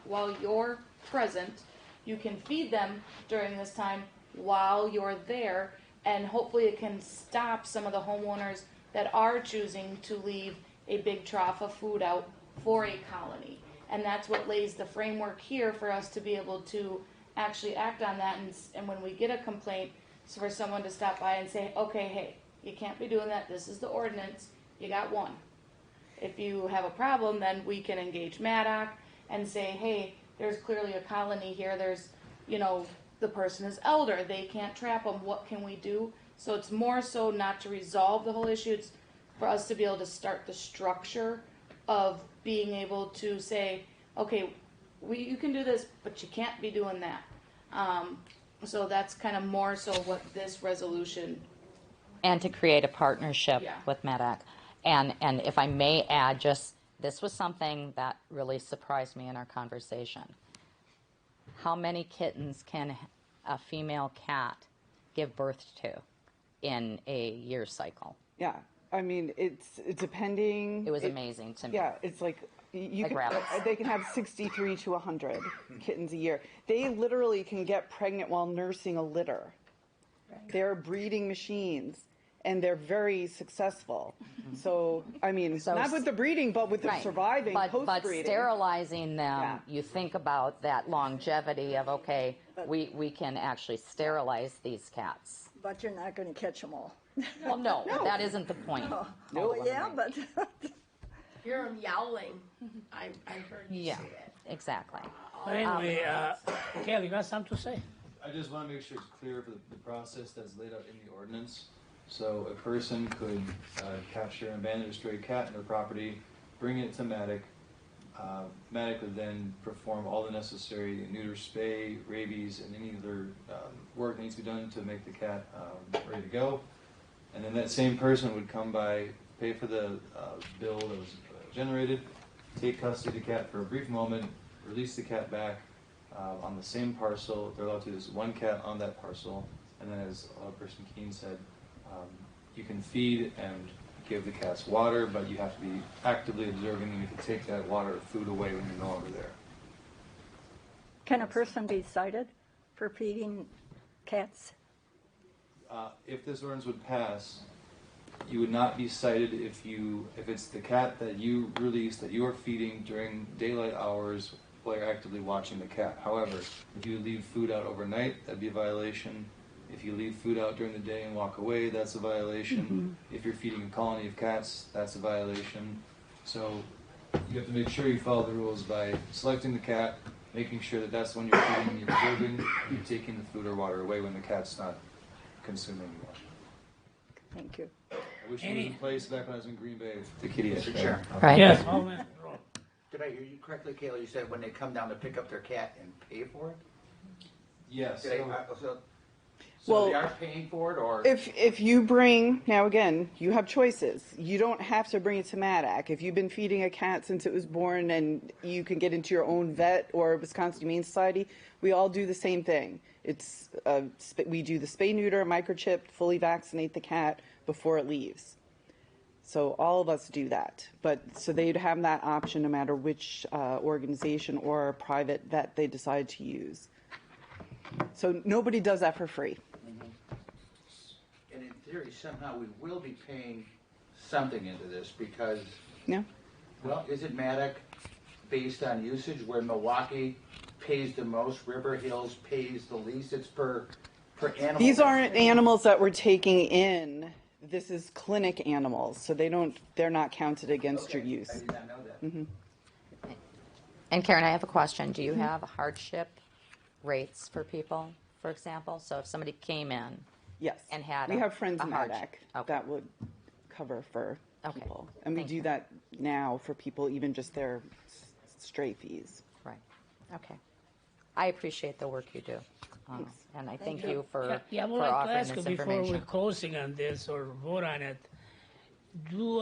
while you're present. You can feed them during this time while you're there, and hopefully it can stop some of the homeowners that are choosing to leave a big trough of food out for a colony. And that's what lays the framework here for us to be able to actually act on that. And when we get a complaint, it's for someone to stop by and say, okay, hey, you can't be doing that. This is the ordinance. You got one. If you have a problem, then we can engage Maddox and say, hey, there's clearly a colony here. There's, the person is elder. They can't trap them. What can we do? So it's more so not to resolve the whole issue. It's for us to be able to start the structure of being able to say, okay, you can do this, but you can't be doing that. So that's kind of more so what this resolution. And to create a partnership Yeah. with Medac. And if I may add, this was something that really surprised me in our conversation. How many kittens can a female cat give birth to in a year cycle? Yeah, I mean, it's depending. It was amazing to me. Yeah, it's like Like rabbits. they can have 63 to 100 kittens a year. They literally can get pregnant while nursing a litter. They're breeding machines, and they're very successful. So, I mean, not with the breeding, but with the Right. surviving But post-breeding. sterilizing them, Yeah. you think about that longevity of, okay, we can actually sterilize these cats. But you're not going to catch them all. Well, no, that isn't the point. Oh, yeah, but Hear them yowling. I heard you Yeah, say that. exactly. But anyway, Kel, you got something to say? I just want to make sure it's clear for the process that's laid out in the ordinance. So a person could capture an abandoned or stray cat in their property, bring it to Matic. Matic would then perform all the necessary neuter, spay, rabies, and any other work that needs to be done to make the cat ready to go. And then that same person would come by, pay for the bill that was generated, take custody of the cat for a brief moment, release the cat back on the same parcel. They're allowed to use one cat on that parcel. And then as Person Keene said, you can feed and give the cats water, but you have to be actively observing them. You can take that water or food away when you're no longer there. can a person be cited for feeding cats? If this ordinance would pass, you would not be cited if it's the cat that you release that you are feeding during daylight hours while you're actively watching the cat. However, if you leave food out overnight, that'd be a violation. If you leave food out during the day and walk away, that's a violation. If you're feeding a colony of cats, that's a violation. So you have to make sure you follow the rules by selecting the cat, making sure that that's when you're feeding, you're observing, you're taking the food or water away when the cat's not consuming anymore. Thank you. I wish it was in place back when I was in Green Bay. The kitty. Mr. Chair. Right. Yes, Alderman. Did I hear you correctly, Kayla? You said when they come down to pick up their cat and pay for it? Yes. Did I- So they Well, are paying for it, or? If you bring, now again, you have choices. You don't have to bring it to MADAC. If you've been feeding a cat since it was born and you can get into your own vet or Wisconsin Humane Society, we all do the same thing. It's we do the spay neuter, microchip, fully vaccinate the cat before it leaves. So all of us do that. But so they'd have that option no matter which organization or private vet they decide to use. So nobody does that for free. And in theory, somehow we will be paying something into this because, Yeah. well, isn't Maddox based on usage where Milwaukee pays the most, River Hills pays the least? It's per animal. These aren't animals that we're taking in. This is clinic animals, so they're not counted against your use. I did not know that. Mm-hmm. And Karen, I have a question. Do you have hardship rates for people, for example? So if somebody came in Yes. and had we have friends a in hardship. MADAC that would cover for Okay. people. And we Thank do you. that now for people, even just their stray fees. Right. Okay. I appreciate the work you do. And I thank you for, Yeah, I would for like to offering ask you this before we're information. closing on this or vote on it. Do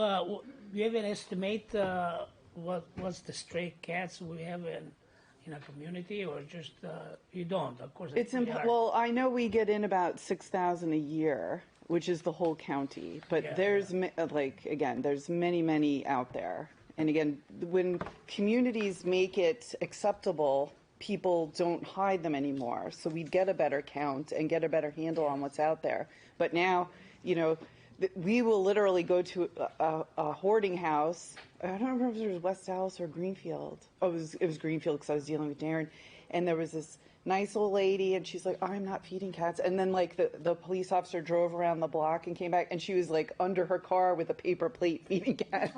you have an estimate what's the stray cats we have in a community, or just you don't? Of course, It's we are. well, I know we get in about 6,000 a year, which is the whole county. But Yeah, there's there's many out there. And again, when communities make it acceptable, people don't hide them anymore. So we'd get a better count and get a better handle on what's out there. But now, we will literally go to a hoarding house. I don't remember if it was West Dallas or Greenfield. Oh, it was Greenfield because I was dealing with Darren. And there was this nice old lady, and she's like, I'm not feeding cats. And then, like, the police officer drove around the block and came back, and she was, like, under her car with a paper plate feeding cats.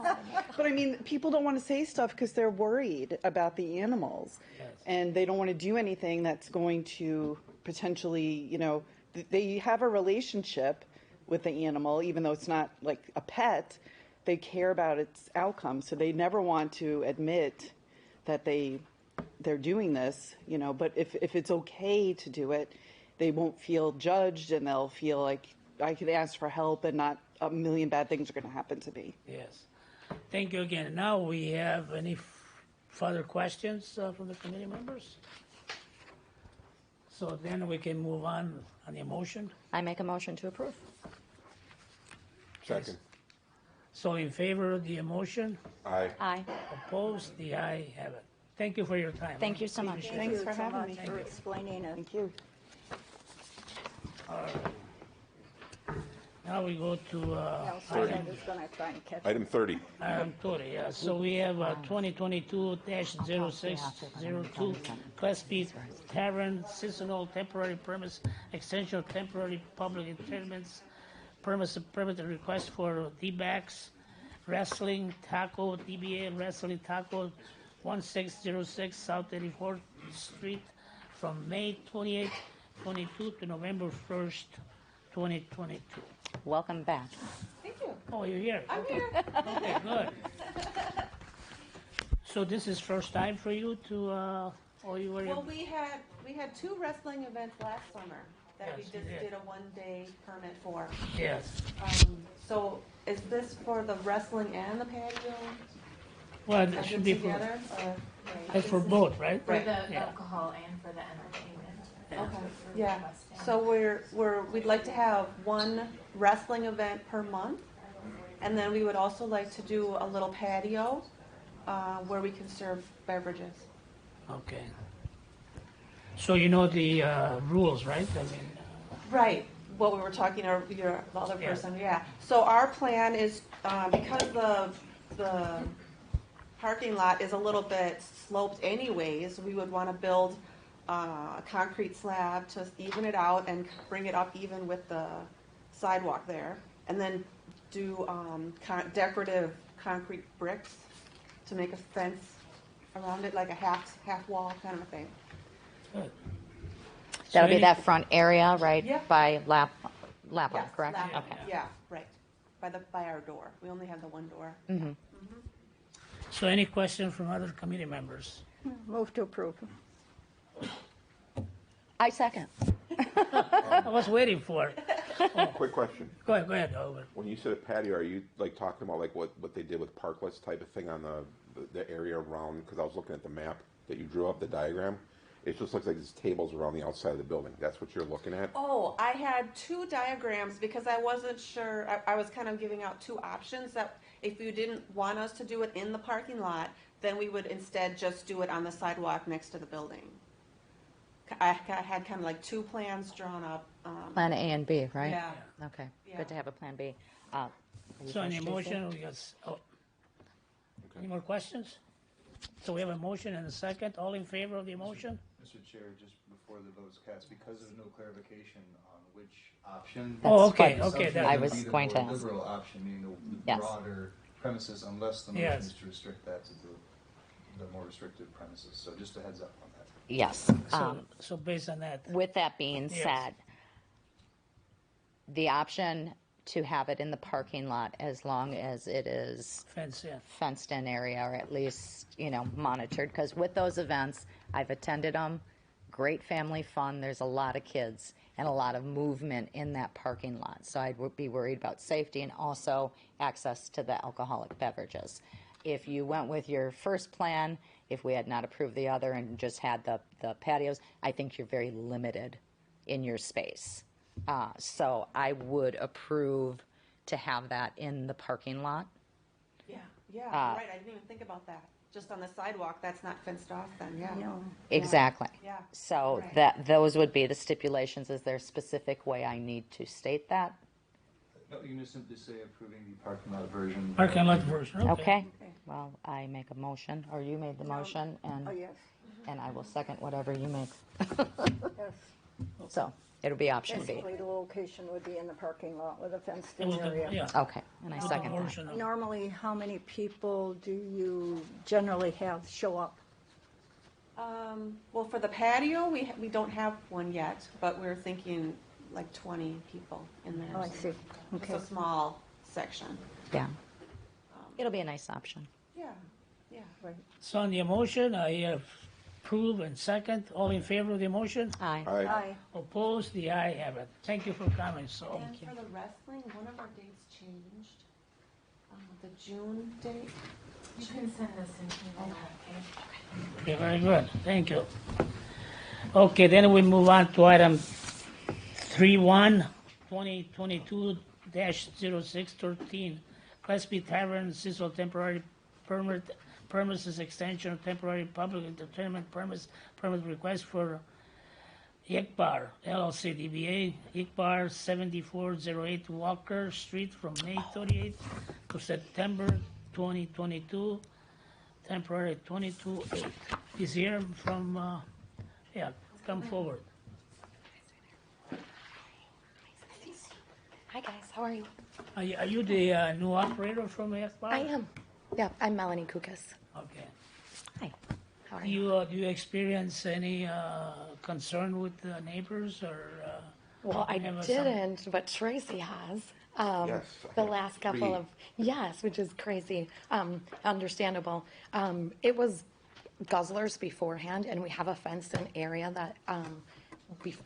But, I mean, people don't want to say stuff because they're worried about the animals. Yes. And they don't want to do anything that's going to potentially, they have a relationship with the animal, even though it's not like a pet. They care about its outcome, so they never want to admit that they're doing this, but if it's okay to do it, they won't feel judged, and they'll feel like I could ask for help and not a million bad things are going to happen to me. Yes. Thank you again. Now we have any further questions from the committee members? So then we can move on the motion. I make a motion to approve. Second. So in favor of the motion, Aye. Aye. opposed, the aye have it. Thank you for your time. Thank you so much. Appreciate it. Thanks for so having much me. for explaining it. Thank you. Now we go to Now, so I was going to try and catch it. Item 30. item 30. Yeah. So we have 2022-0602 Class B Tavern Seasonal Temporary Premise Extension of Temporary Public Entertainments Permit request for D-backs Wrestling Taco, DBA Wrestling Taco, 1606 South 84th Street from May 28, 22 to November 1st, 2022. Welcome back. Thank you. Oh, you're here? I'm Okay. here. Okay, good. So this is first time for you to, or you were? Well, we had two wrestling events last summer that we Yes, just you did. did a one-day permit for. Yes. So is this for the wrestling and the patio? Well, it As should in be for, together, or- it's for both, right? For the Yeah. alcohol and for the entertainment. Okay, yeah. So we'd like to have one wrestling event per month, and then we would also like to do a little patio where we can serve beverages. Okay. So you know the rules, right? I mean, Right, what we were talking, the other Yeah. person, yeah. So our plan is, because the parking lot is a little bit sloped anyways, we would want to build a concrete slab to even it out and bring it up even with the sidewalk there. And then do decorative concrete bricks to make a fence around it, like a half wall kind of a thing. good. That'll be any- that front area, right? Yeah. By Lapham, Yes, correct? that- Okay. Yeah, right, by our door. We only have the one door. So any questions from other committee members? Move to approve. I second. I was waiting for it. Quick question. Go ahead, Over. When you said a patio, are you like talking about like what they did with parklets type of thing on the area around? Because I was looking at the map that you drew up, the diagram. It just looks like there's tables around the outside of the building. That's what you're looking at? Oh, I had two diagrams because I wasn't sure. I was kind of giving out two options that if you didn't want us to do it in the parking lot, then we would instead just do it on the sidewalk next to the building. I had kind of like two plans drawn up. Plan A and B, right? Yeah. Okay, Yeah. good to have a plan B. Are you So any finished, Tracy? motion, we got, any more questions? So we have a motion and a second. All in favor of the motion? Mr. Chair, just before the vote's cast, because there's no clarification on which option. Oh, okay, the okay, assumption that- would I was be the going to more ask. liberal option, meaning the Yes. broader premises, unless the motion Yes. is to restrict that to the more restrictive premises. So just a heads up on that. Yes. So based on that, With that being Yes. said, the option to have it in the parking lot as long as it is fence, yeah. fenced in area or at least, monitored. Because with those events, I've attended them, great family fun. There's a lot of kids and a lot of movement in that parking lot. So I would be worried about safety and also access to the alcoholic beverages. If you went with your first plan, if we had not approved the other and just had the patios, I think you're very limited in your space. So I would approve to have that in the parking lot. Yeah, yeah, right. I didn't even think about that. Just on the sidewalk, that's not fenced off then, yeah. Exactly. Yeah. So Right. those would be the stipulations. Is there a specific way I need to state that? No, you can just simply say approving the parking lot version. Parking lot version, okay. Okay. Well, I make a motion, or you made the motion, and yes, and I will second whatever you make. yes. So it'll be option B. Basically, the location would be in the parking lot with a It fenced-in was the- area. yeah. Okay, and I With the second that. version of- Normally, how many people do you generally have show up? Well, for the patio, we don't have one yet, but we're thinking like 20 people in there. Oh, I see. Just Okay. a small section. Yeah. It'll be a nice option. Yeah, yeah. Right. So on the motion, I approve and second. All in favor of the motion? Aye. Aye. Opposed? The aye have it. Thank you for coming, so. And for the wrestling, one of our dates changed. The June date. You can send this in email, okay? Okay, very good. Thank you. Okay, then we move on to item 3.1, 2022-0613. Class B Tavern, Cecil temporary premises extension, temporary public entertainment permit request for Iqbar LLC DBA, Iqbar 7408 Walker Street from May 38th to September 2022, temporary 22/8. Is here from, come forward. Hi guys, how are you? Are you the new operator from Iqbar? I am. Yeah, I'm Melanie Kukas. Okay. Hi. How are Do you? you experience any concern with the neighbors or? Well, I have some- didn't, but Tracy has. Yes, I The have last couple 3. of, yes, which is crazy. Understandable. It was guzzlers beforehand, and we have a fenced-in area that,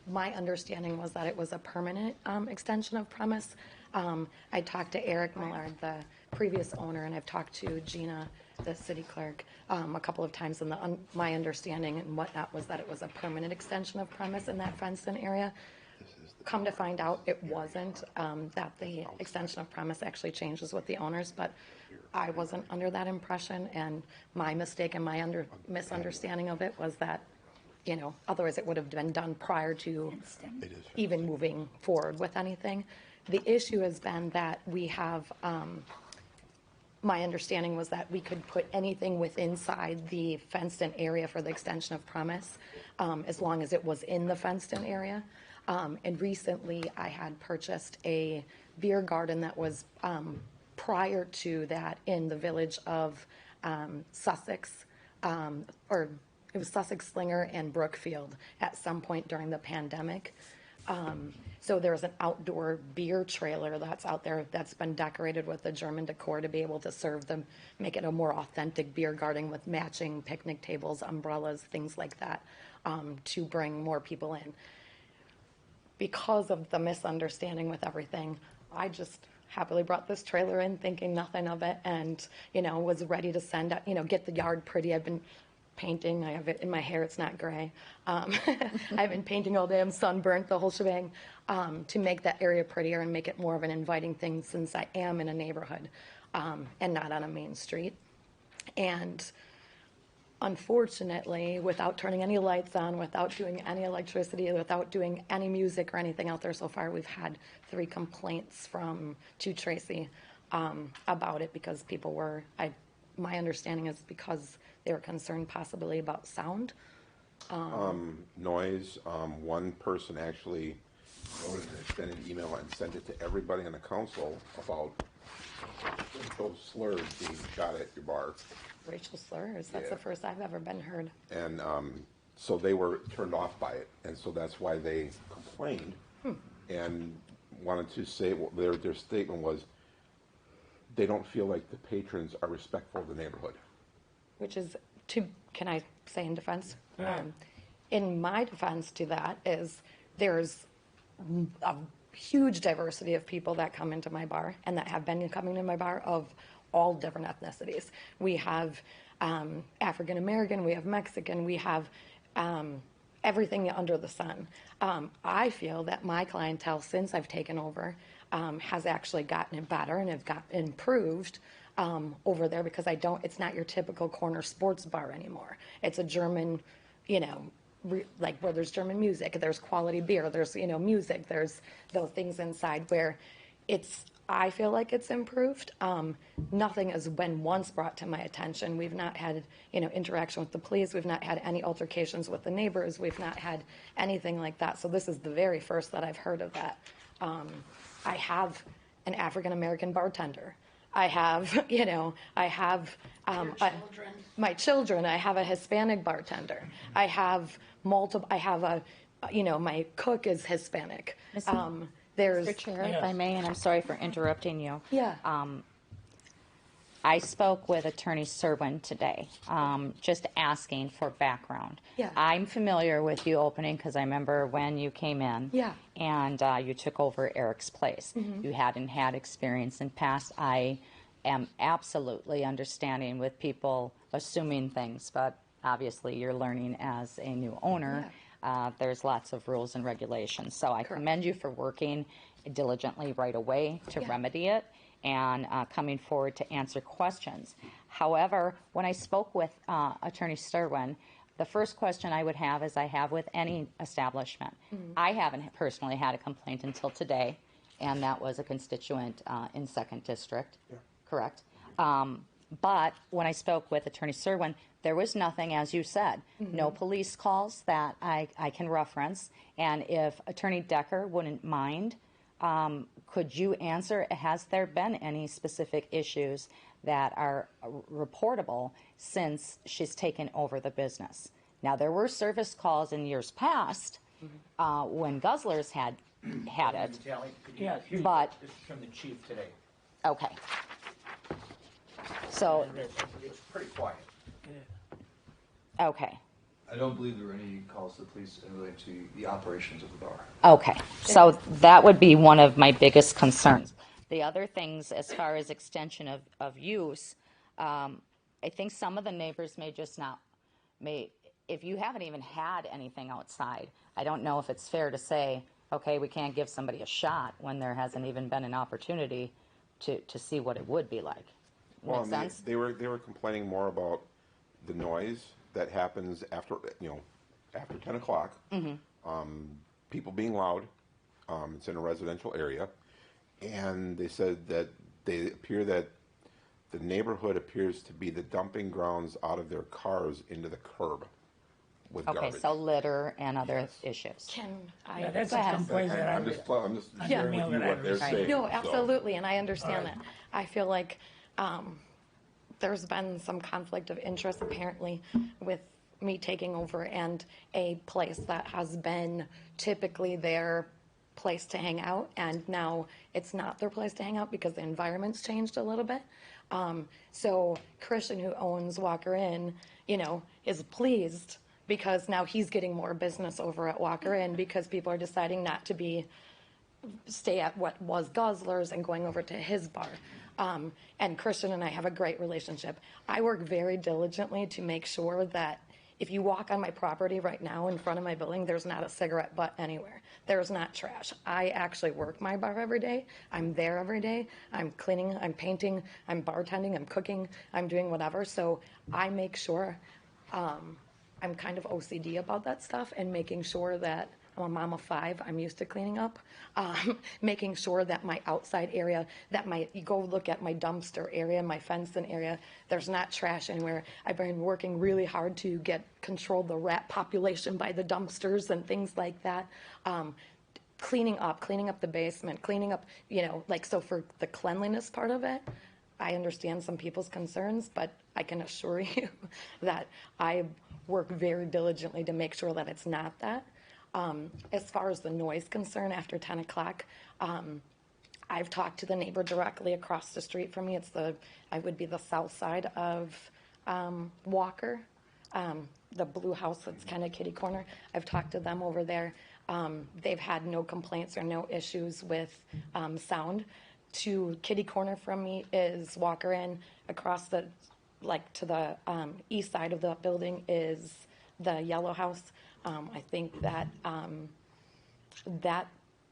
my understanding was that it was a permanent extension of premise. I talked to Eric Millard, the previous owner, and I've talked to Gina, the city clerk, a couple of times, and my understanding and whatnot was that it was a permanent extension of premise in that fenced-in area. Come to find out, it wasn't, that the extension of premise actually changes with the owners, but I wasn't under that impression, and my mistake and my misunderstanding of it was that, otherwise it would have been done prior to even moving forward with anything. The issue has been that we have, my understanding was that we could put anything within inside the fenced-in area for the extension of premise, as long as it was in the fenced-in area. And recently, I had purchased a beer garden that was prior to that in the village of Sussex, or it was Sussex Slinger and Brookfield at some point during the pandemic. So there's an outdoor beer trailer that's out there that's been decorated with the German decor to be able to serve them, make it a more authentic beer garden with matching picnic tables, umbrellas, things like that, to bring more people in. because of the misunderstanding with everything, I just happily brought this trailer in thinking nothing of it and, was ready to send out, get the yard pretty. I've been painting. I have it in my hair. It's not gray. I've been painting all day. I'm sunburnt, the whole shebang, to make that area prettier and make it more of an inviting thing since I am in a neighborhood and not on a main street. And unfortunately, without turning any lights on, without doing any electricity, without doing any music or anything out there so far, we've had 3 complaints to Tracy about it because people were, my understanding is because they were concerned possibly about sound. Noise. One person actually wrote an extended email and sent it to everybody on the council about those slurs being shot at your bar. Racial slurs. That's the first I've ever been heard. And so they were turned off by it, and so that's why they complained and wanted to say their statement was they don't feel like the patrons are respectful of the neighborhood. Which is, can I say in defense? In my defense to that is there's a huge diversity of people that come into my bar and that have been coming to my bar of all different ethnicities. We have African American, we have Mexican, we have everything under the sun. I feel that my clientele, since I've taken over, has actually gotten better and have gotten improved over there because it's not your typical corner sports bar anymore. It's a German, like where there's German music, there's quality beer, there's, music, there's those things inside where I feel like it's improved. Nothing has been once brought to my attention. We've not had, interaction with the police. We've not had any altercations with the neighbors. We've not had anything like that. So this is the very first that I've heard of that. I have an African American bartender. I have, my children. I have a Hispanic bartender. I have my cook is Hispanic. Mr. Chair, if I may, and I'm sorry for interrupting you. Yeah. I spoke with Attorney Serwin today, just asking for background. Yeah. I'm familiar with you opening because I remember when you came in. Yeah. And you took over Eric's place. Mhm. You hadn't had experience in past. I am absolutely understanding with people assuming things, but obviously you're learning as a new owner. There's lots of rules and regulations. So I commend you for working diligently right away to remedy it and coming forward to answer questions. However, when I spoke with Attorney Sturwin, the first question I would have, as I have with any establishment, I haven't personally had a complaint until today, and that was a constituent in 2nd District, correct? But when I spoke with Attorney Serwin, there was nothing, as you said, no police calls that I can reference. And if Attorney Decker wouldn't mind, could you answer, has there been any specific issues that are reportable since she's taken over the business? Now, there were service calls in years past when Guzzlers had it. Yes, but this is from the chief today. Okay. So, It's pretty quiet. okay. I don't believe there were any calls to the police related to the operations of the bar. Okay, so that would be one of my biggest concerns. The other things, as far as extension of use, I think some of the neighbors if you haven't even had anything outside, I don't know if it's fair to say, okay, we can't give somebody a shot when there hasn't even been an opportunity to see what it would be like. Well, Make sense? they were complaining more about the noise that happens after 10 o'clock. People being loud. It's in a residential area, and they said that the neighborhood appears to be the dumping grounds out of their cars into the curb with garbage. So litter and other issues. Can I? Yeah, that's go a ahead. complaint that I'm just sharing with you what they're saying. No, so. absolutely, and I understand that. I feel like there's been some conflict of interest apparently with me taking over and a place that has been typically their place to hang out, and now it's not their place to hang out because the environment's changed a little bit. So Christian, who owns Walker Inn, is pleased because now he's getting more business over at Walker Inn because people are deciding not to stay at what was Guzzlers and going over to his bar. And Christian and I have a great relationship. I work very diligently to make sure that if you walk on my property right now in front of my building, there's not a cigarette butt anywhere. There's not trash. I actually work my bar every day. I'm there every day. I'm cleaning, I'm painting, I'm bartending, I'm cooking, I'm doing whatever. So I make sure I'm kind of OCD about that stuff and making sure that I'm a mom of 5. I'm used to cleaning up, making sure that my outside area, you go look at my dumpster area, my fenced-in area, there's not trash anywhere. I've been working really hard to control the rat population by the dumpsters and things like that. Cleaning up the basement, cleaning up, so for the cleanliness part of it, I understand some people's concerns, but I can assure you that I work very diligently to make sure that it's not that. As far as the noise concern after 10 o'clock, I've talked to the neighbor directly across the street from me. I would be the south side of Walker, the blue house that's kind of kitty corner. I've talked to them over there. They've had no complaints or no issues with sound. To kitty corner from me is Walker Inn. Across to the east side of the building is the yellow house. I think that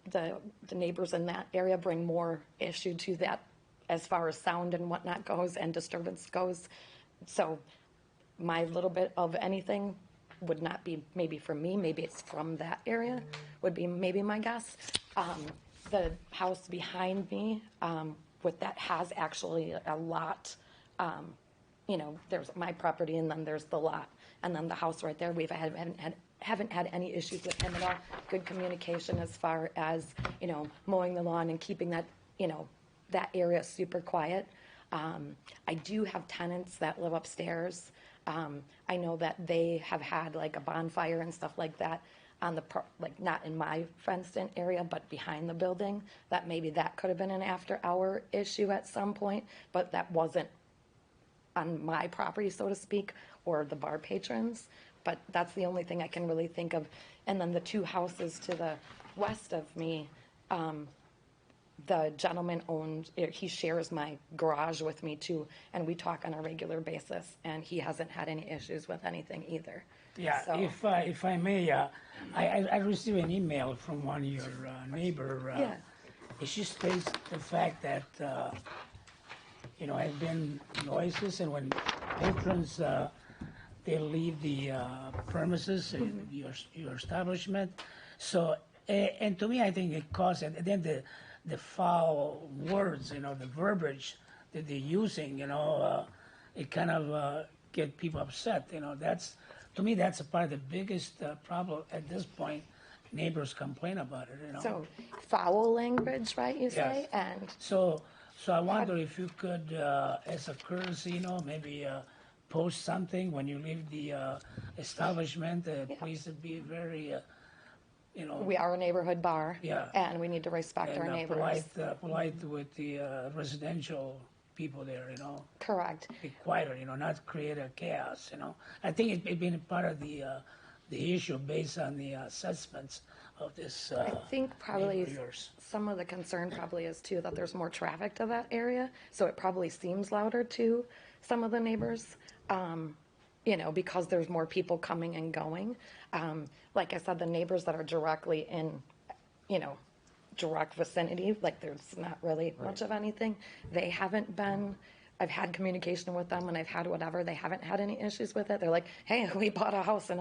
the neighbors in that area bring more issue to that as far as sound and whatnot goes and disturbance goes. So my little bit of anything would not be maybe from me, maybe it's from that area, would be maybe my guess. The house behind me with that has actually a lot, there's my property and then there's the lot. And then the house right there, haven't had any issues with him at all. Good communication as far as, mowing the lawn and keeping that, that area super quiet. I do have tenants that live upstairs. I know that they have had like a bonfire and stuff like that on not in my fenced-in area, but behind the building. That maybe that could have been an after-hour issue at some point, but that wasn't on my property, so to speak, or the bar patrons. But that's the only thing I can really think of. And then the 2 houses to the west of me, the gentleman he shares my garage with me too, and we talk on a regular basis, and he hasn't had any issues with anything either. Yeah, So, if I may, I received an email from one of your neighbor. Yeah. She states the fact that, have been noises, and when patrons, they leave the premises, your establishment. So, and to me, I think it caused, and then the foul words, the verbiage that they're using, it kind of get people upset. To me, that's probably the biggest problem at this point. Neighbors complain about it. So foul language, right? You say, Yes. and So I wonder if you could, as a courtesy, maybe post something when you leave the establishment. Please be very, we are a neighborhood bar, Yeah. and we need to respect our neighbors. polite with the residential people there. Correct. Be quieter, not create a chaos. I think it's been part of the issue based on the assessments of this. I think probably neighbor of yours. some of the concern probably is too that there's more traffic to that area, so it probably seems louder to some of the neighbors, because there's more people coming and going. Like I said, the neighbors that are directly in, direct vicinity, like there's not really much of anything. They haven't been. I've had communication with them and I've had whatever. They haven't had any issues with it. They're like, hey, we bought a house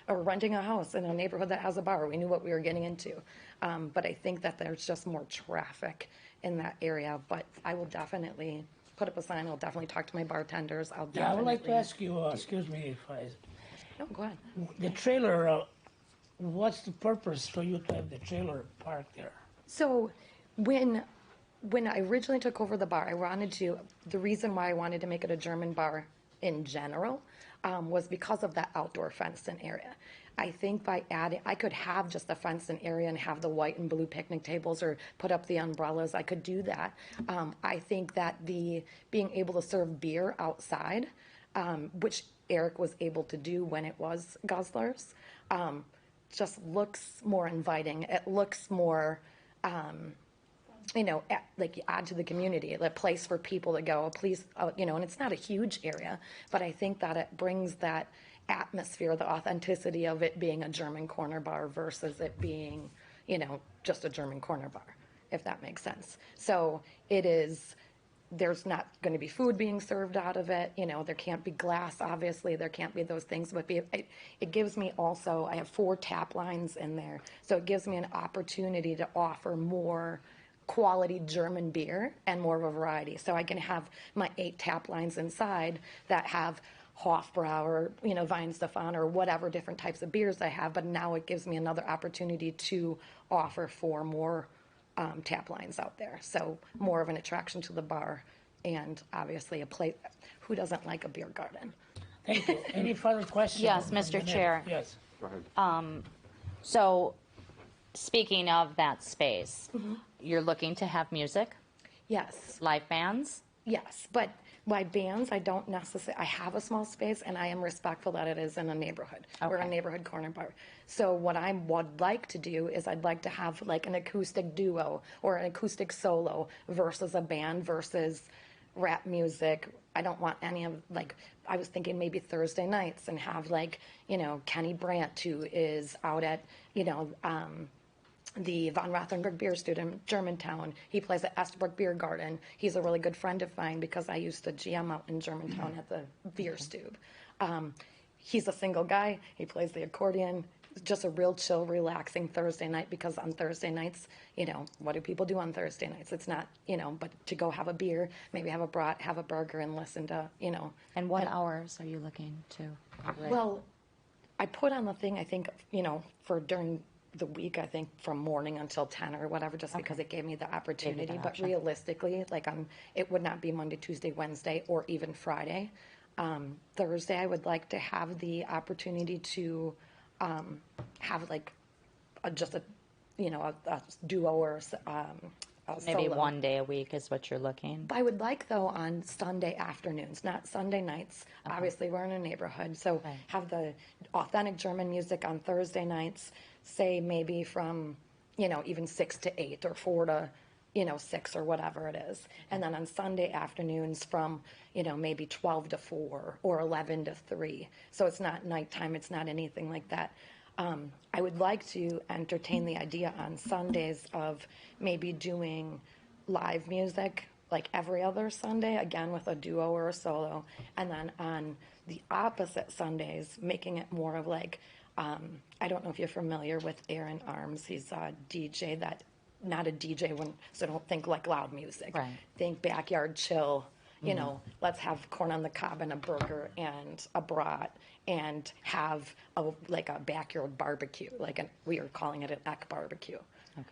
or renting a house in a neighborhood that has a bar. We knew what we were getting into. But I think that there's just more traffic in that area. But I will definitely put up a sign. I'll definitely talk to my bartenders. I would like to ask you, excuse me if I. No, go ahead. The trailer, what's the purpose for you to have the trailer parked there? So when I originally took over the bar, the reason why I wanted to make it a German bar in general was because of that outdoor fenced-in area. I think by adding, I could have just a fenced-in area and have the white and blue picnic tables or put up the umbrellas. I could do that. I think that being able to serve beer outside, which Eric was able to do when it was Guzzlers, just looks more inviting. It looks more, like you add to the community, a place for people to go, and it's not a huge area, but I think that it brings that atmosphere, the authenticity of it being a German corner bar versus it being, just a German corner bar, if that makes sense. So there's not going to be food being served out of it. There can't be glass, obviously. There can't be those things. But it gives me also, I have 4 tap lines in there. So it gives me an opportunity to offer more quality German beer and more of a variety. So I can have my 8 tap lines inside that have Hofbrau or, Weihenstephan or whatever different types of beers I have. But now it gives me another opportunity to offer 4 more tap lines out there. So more of an attraction to the bar and obviously a place. Who doesn't like a beer garden? Thank you. Any further questions? Yes, Mr. Chair. Yes. Go ahead. So, speaking of that space, you're looking to have music, Yes. live bands? Yes, but by bands, I don't necessarily, I have a small space and I am respectful that it is in a neighborhood. We're a Okay. neighborhood corner bar. So what I would like to do is I'd like to have like an acoustic duo or an acoustic solo versus a band versus rap music. I don't want any of, I was thinking maybe Thursday nights and have Kenny Brandt, who is out at, the Von Rothenberg Beer Student in Germantown. He plays at Estabrook Beer Garden. He's a really good friend of mine because I used to GM out in Germantown at the Beer Stube. He's a single guy. He plays the accordion. Just a real chill, relaxing Thursday night because on Thursday nights, what do people do on Thursday nights? It's not, but to go have a beer, maybe have a brat, have a burger and listen to, And what hours are you looking to? Well, I put on the thing, I think, for during the week, I think from morning until 10 or whatever, just because it gave me the opportunity. But option. realistically, it would not be Monday, Tuesday, Wednesday, or even Friday. Thursday, I would like to have the opportunity to have just a duo or a Maybe solo. one day a week is what you're looking. I would like, though, on Sunday afternoons, not Sunday nights. Obviously, we're in a neighborhood, so have the authentic German music on Thursday nights, say maybe from, even 6 to 8 or 4 to, 6 or whatever it is. And then on Sunday afternoons from, maybe 12 to 4 or 11 to 3. So it's not nighttime, it's not anything like that. I would like to entertain the idea on Sundays of maybe doing live music like every other Sunday, again with a duo or a solo. And then on the opposite Sundays, making it more of I don't know if you're familiar with Aaron Arms. He's a DJ not a DJ so don't think loud music. Right. Think backyard chill. Let's have corn on the cob and a burger and a brat and have a backyard barbecue. We are calling it an Eck barbecue.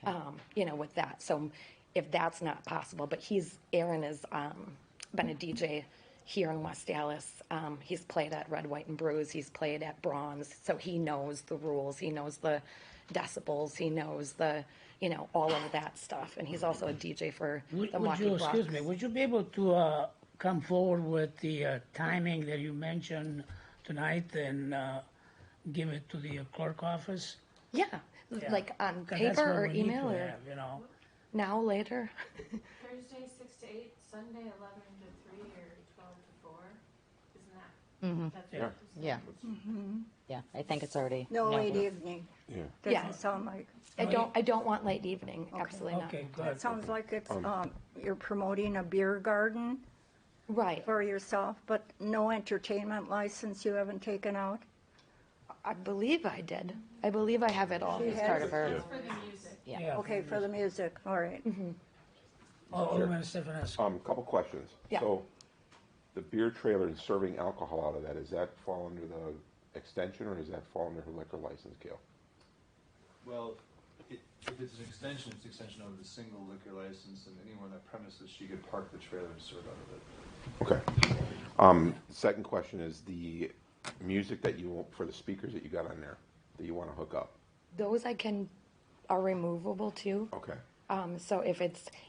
Okay. With that. So if that's not possible, but Aaron has been a DJ here in West Dallas. He's played at Red, White, and Brews. He's played at Bronze. So he knows the rules. He knows the decibels. He knows the, all of that stuff. And he's also a DJ for the Milwaukee Bucks. Excuse me, would you be able to come forward with the timing that you mentioned tonight and give it to the clerk office? Yeah. On 'Cause that's paper what or we need to email or have, now, later? Thursday, 6 to 8, Sunday, 11 to 3, or 12 to 4. Isn't that? That's what Yeah. Yeah, I think it's already. No late noted. evening. Yeah. Doesn't sound like. I don't want late evening. Absolutely not. Okay, It good. sounds like it's, you're promoting a beer garden Right. for yourself, but no entertainment license you haven't taken out? I believe I did. I believe I have it all. She It's has- part of her. For the music. Yeah. Okay, for the music, all right. Alderman Stefanescu. Couple questions. Yeah. So, the beer trailer and serving alcohol out of that, does that fall under the extension or does that fall under her liquor license, Gail? Well, if it's an extension, it's extension of the single liquor license, and anywhere on that premises, she could park the trailer and serve out of it. Okay. Second question is the music that you want for the speakers that you got on there that you want to hook up. Those are removable too. Okay. So if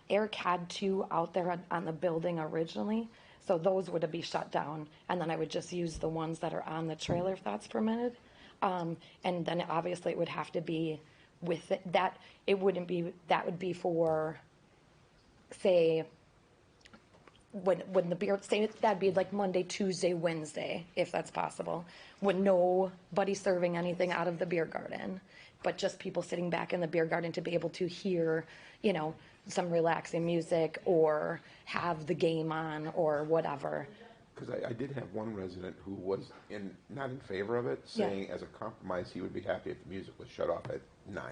Eric had 2 out there on the building originally, So those would be shut down, and then I would just use the ones that are on the trailer if that's permitted. And then obviously it would have to be with that, it wouldn't be, that would be for, say, when the beer, say that'd be like Monday, Tuesday, Wednesday, if that's possible, with nobody serving anything out of the beer garden, but just people sitting back in the beer garden to be able to hear, you know, some relaxing music or have the game on or whatever. Because I did have one resident who was not in favor of it, saying as a compromise he would be happy if the music was shut off at 9.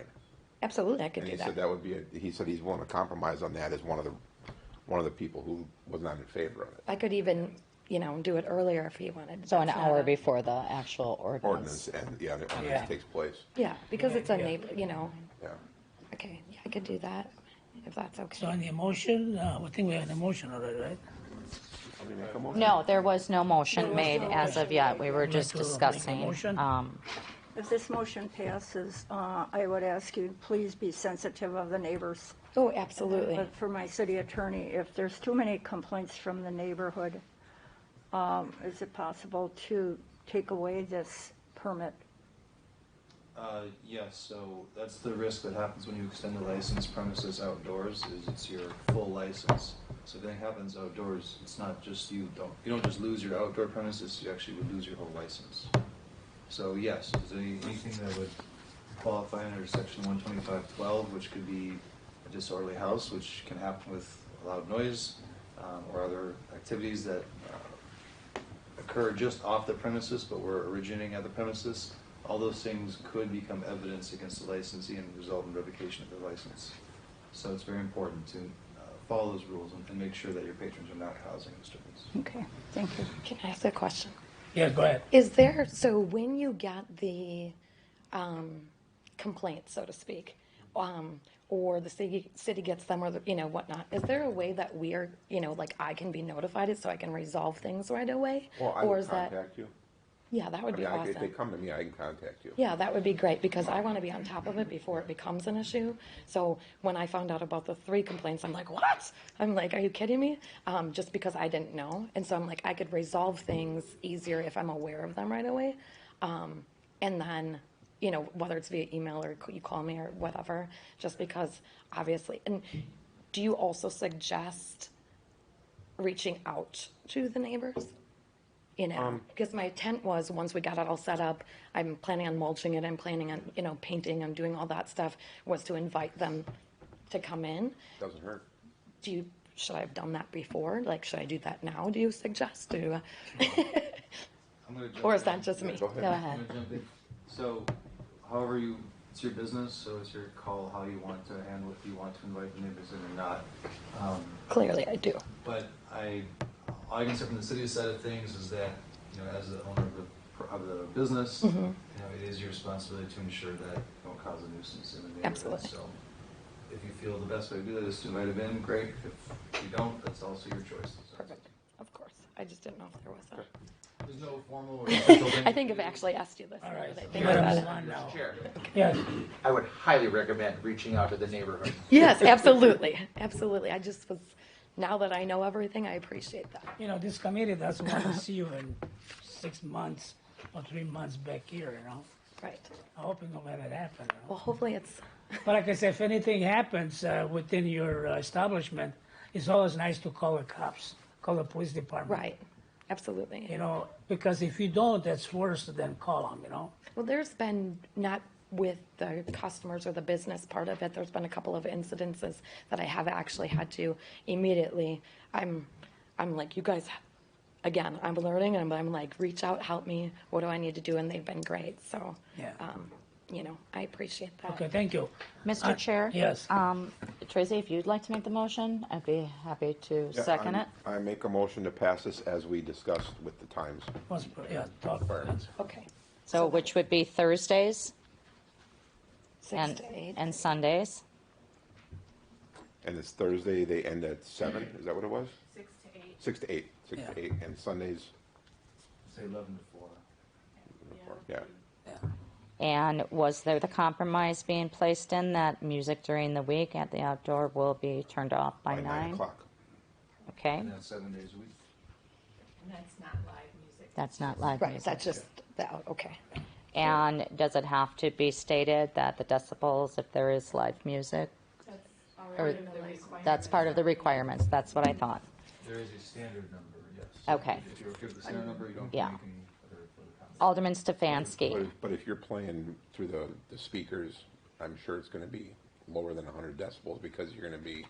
Absolutely, I could and do he said that would be he said he's willing to compromise on that as one of the people who was not in favor of it. I could even, you know, do it earlier if he wanted. So an That's hour not before the actual ordinance. And the ordinance takes place. Yeah, because it's a neighbor, you know. Yeah. Okay, yeah, I could do that, if that's okay. So on the motion, I think we have an emotion already, right? No, there was no motion made as of yet. We were just Make a discussing. motion? If this motion passes, I would ask you, please be sensitive of the neighbors. Oh, absolutely. But for my city attorney, if there's too many complaints from the neighborhood, is it possible to take away this permit? Yes, so that's the risk that happens when you extend the license premises outdoors, is it's your full license. So if anything happens outdoors, it's not just you don't just lose your outdoor premises, you actually would lose your whole license. So yes, is there anything that would qualify under section 125.12, which could be a disorderly house, which can happen with loud noise, or other activities that occur just off the premises but were originating at the premises. All those things could become evidence against the licensee and result in revocation of their license. So it's very important to follow those rules and make sure that your patrons are not causing disturbance. Okay, thank you. Can I ask a question? Yeah, go ahead. Is there, so when you get the complaints, so to speak, or the city gets them, or the, you know, whatnot, is there a way that we are, you know, like I can be notified so I can resolve things right away? Well, I or would is that, contact you. yeah, that would be awesome. If they come to me, I can contact you. Yeah, that would be great, because I want to be on top of it before it becomes an issue. So when I found out about the 3 complaints, I'm like, what? I'm like, are you kidding me? Just because I didn't know. And so I'm like, I could resolve things easier if I'm aware of them right away. And then, you know, whether it's via email or you call me or whatever, just because obviously. And do you also suggest reaching out to the neighbors? You know, because my intent was, once we got it all set up, I'm planning on mulching it, I'm planning on, you know, painting and doing all that stuff, was to invite them to come in. Doesn't hurt. Should I have done that before? Like, should I do that now, do you suggest? I'm gonna jump Or is in. that just me? Go ahead. Go I'm ahead. gonna jump in. So, however it's your business, so it's your call how you want to handle it, if you want to invite the neighbors in or not. Clearly I do. But all I can say from the city side of things is that, you know, as the owner of the business, Mm-hmm. you know, it is your responsibility to ensure that you don't cause a nuisance in the neighborhood. Absolutely. So if you feel the best way to do that is to invite them in, great. If you don't, that's also your choice. So Perfect. Of course. I just didn't know if there was a. there's no formal or official thing. I think I've actually asked you this. All now right. that I We think gotta about move it. on now. Chair, Yes. I would highly recommend reaching out to the neighborhood. Yes, absolutely. Absolutely. I just was, now that I know everything, I appreciate that. You know, this committee doesn't want to see you in 6 months or 3 months back here, you know? Right. I'm hoping no let it happen, you know? Well, hopefully it's, But like I said, if anything happens within your establishment, it's always nice to call the cops, call the police department. right. Absolutely. You know, because if you don't, that's worse than call them, you know? Well, there's been, not with the customers or the business part of it, there's been a couple of incidences that I have actually had to immediately, I'm like, you guys, again, I'm learning, and I'm like, reach out, help me, what do I need to do? And they've been great, so, Yeah. you know, I appreciate that. Okay, thank you. Mr. Chair? Yes. Tracy, if you'd like to make the motion, I'd be happy to second it. I make a motion to pass this as we discussed with the times. Yeah, talk about it. Okay. So which would be Thursdays 6 to 8. and Sundays? And it's Thursday, they end at 7, is that what it was? 6 to 8. 6 to 8, 6 Yeah. to 8, and Sundays, Say 11 to 4. yeah. And was there the compromise being placed in that music during the week at the outdoor will be turned off by 9? o'clock. Okay, And that's 7 days a week. And that's not live music. That's not live Right, music. that's just, okay. And does it have to be stated that the decibels, if there is live music? That's Or already in the requirements. that's part of the requirements, that's what I thought. There is a standard number, yes. Okay. If you give the standard number, you don't Yeah. make any other further comments. Alderman Stefanski. But if you're playing through the speakers, I'm sure it's gonna be lower than 100 decibels because you're gonna be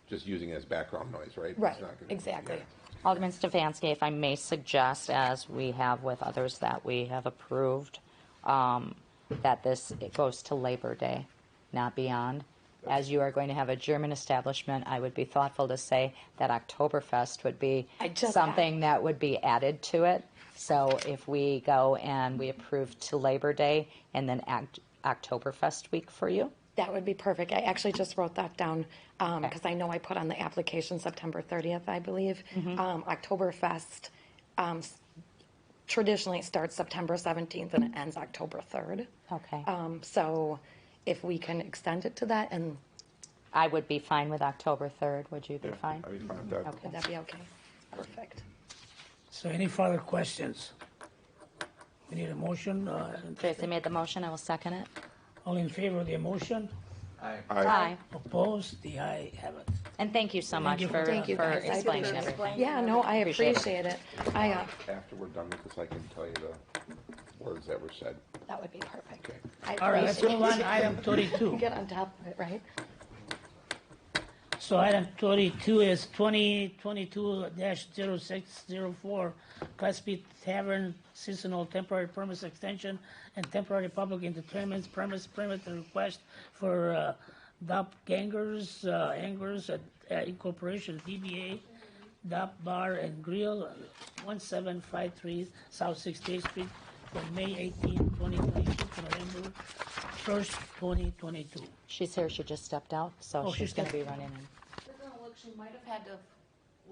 just using it as background noise, right? It's Right, not gonna- exactly. yeah. Alderman Stefanski, if I may suggest, as we have with others that we have approved, that it goes to Labor Day, not beyond. As you are going to have a German establishment, I would be thoughtful to say that Oktoberfest would be something that would be added to it. So if we go and we approve to Labor Day and then Oktoberfest week for you? That would be perfect. I actually just wrote that down because I know I put on the application September 30th, I believe. Oktoberfest traditionally starts September 17th and it ends October 3rd. Okay. So if we can extend it to that, and I would be fine with October 3rd. Would you be fine? I'd be fine with that. Okay. would that be okay? Perfect. So any further questions? We need a motion. Tracy made the motion, I will second it. All in favor of the motion? Aye. Opposed? The aye have it. And thank you so much you. for Thank you, guys. explaining everything. Yeah, no, I Appreciate it. appreciate it. After we're done with this, I can tell you the words that were said. That would be perfect. Okay. I All right, let's appreciate move on it. to item 32. Get on top of it, right? So item 32 is 2022-0604, Class B Tavern Seasonal Temporary Permits Extension and Temporary Public Entertainment Premise Permit request for Doppgangers, Angers Incorporation, DBA, Dop Bar and Grill, 1753 South 68th Street, from May 18, 2022 to November 1st, 2022. She's here, she just stepped out, so Oh, she's she going to be stepped- running in. Doesn't look, she might have had to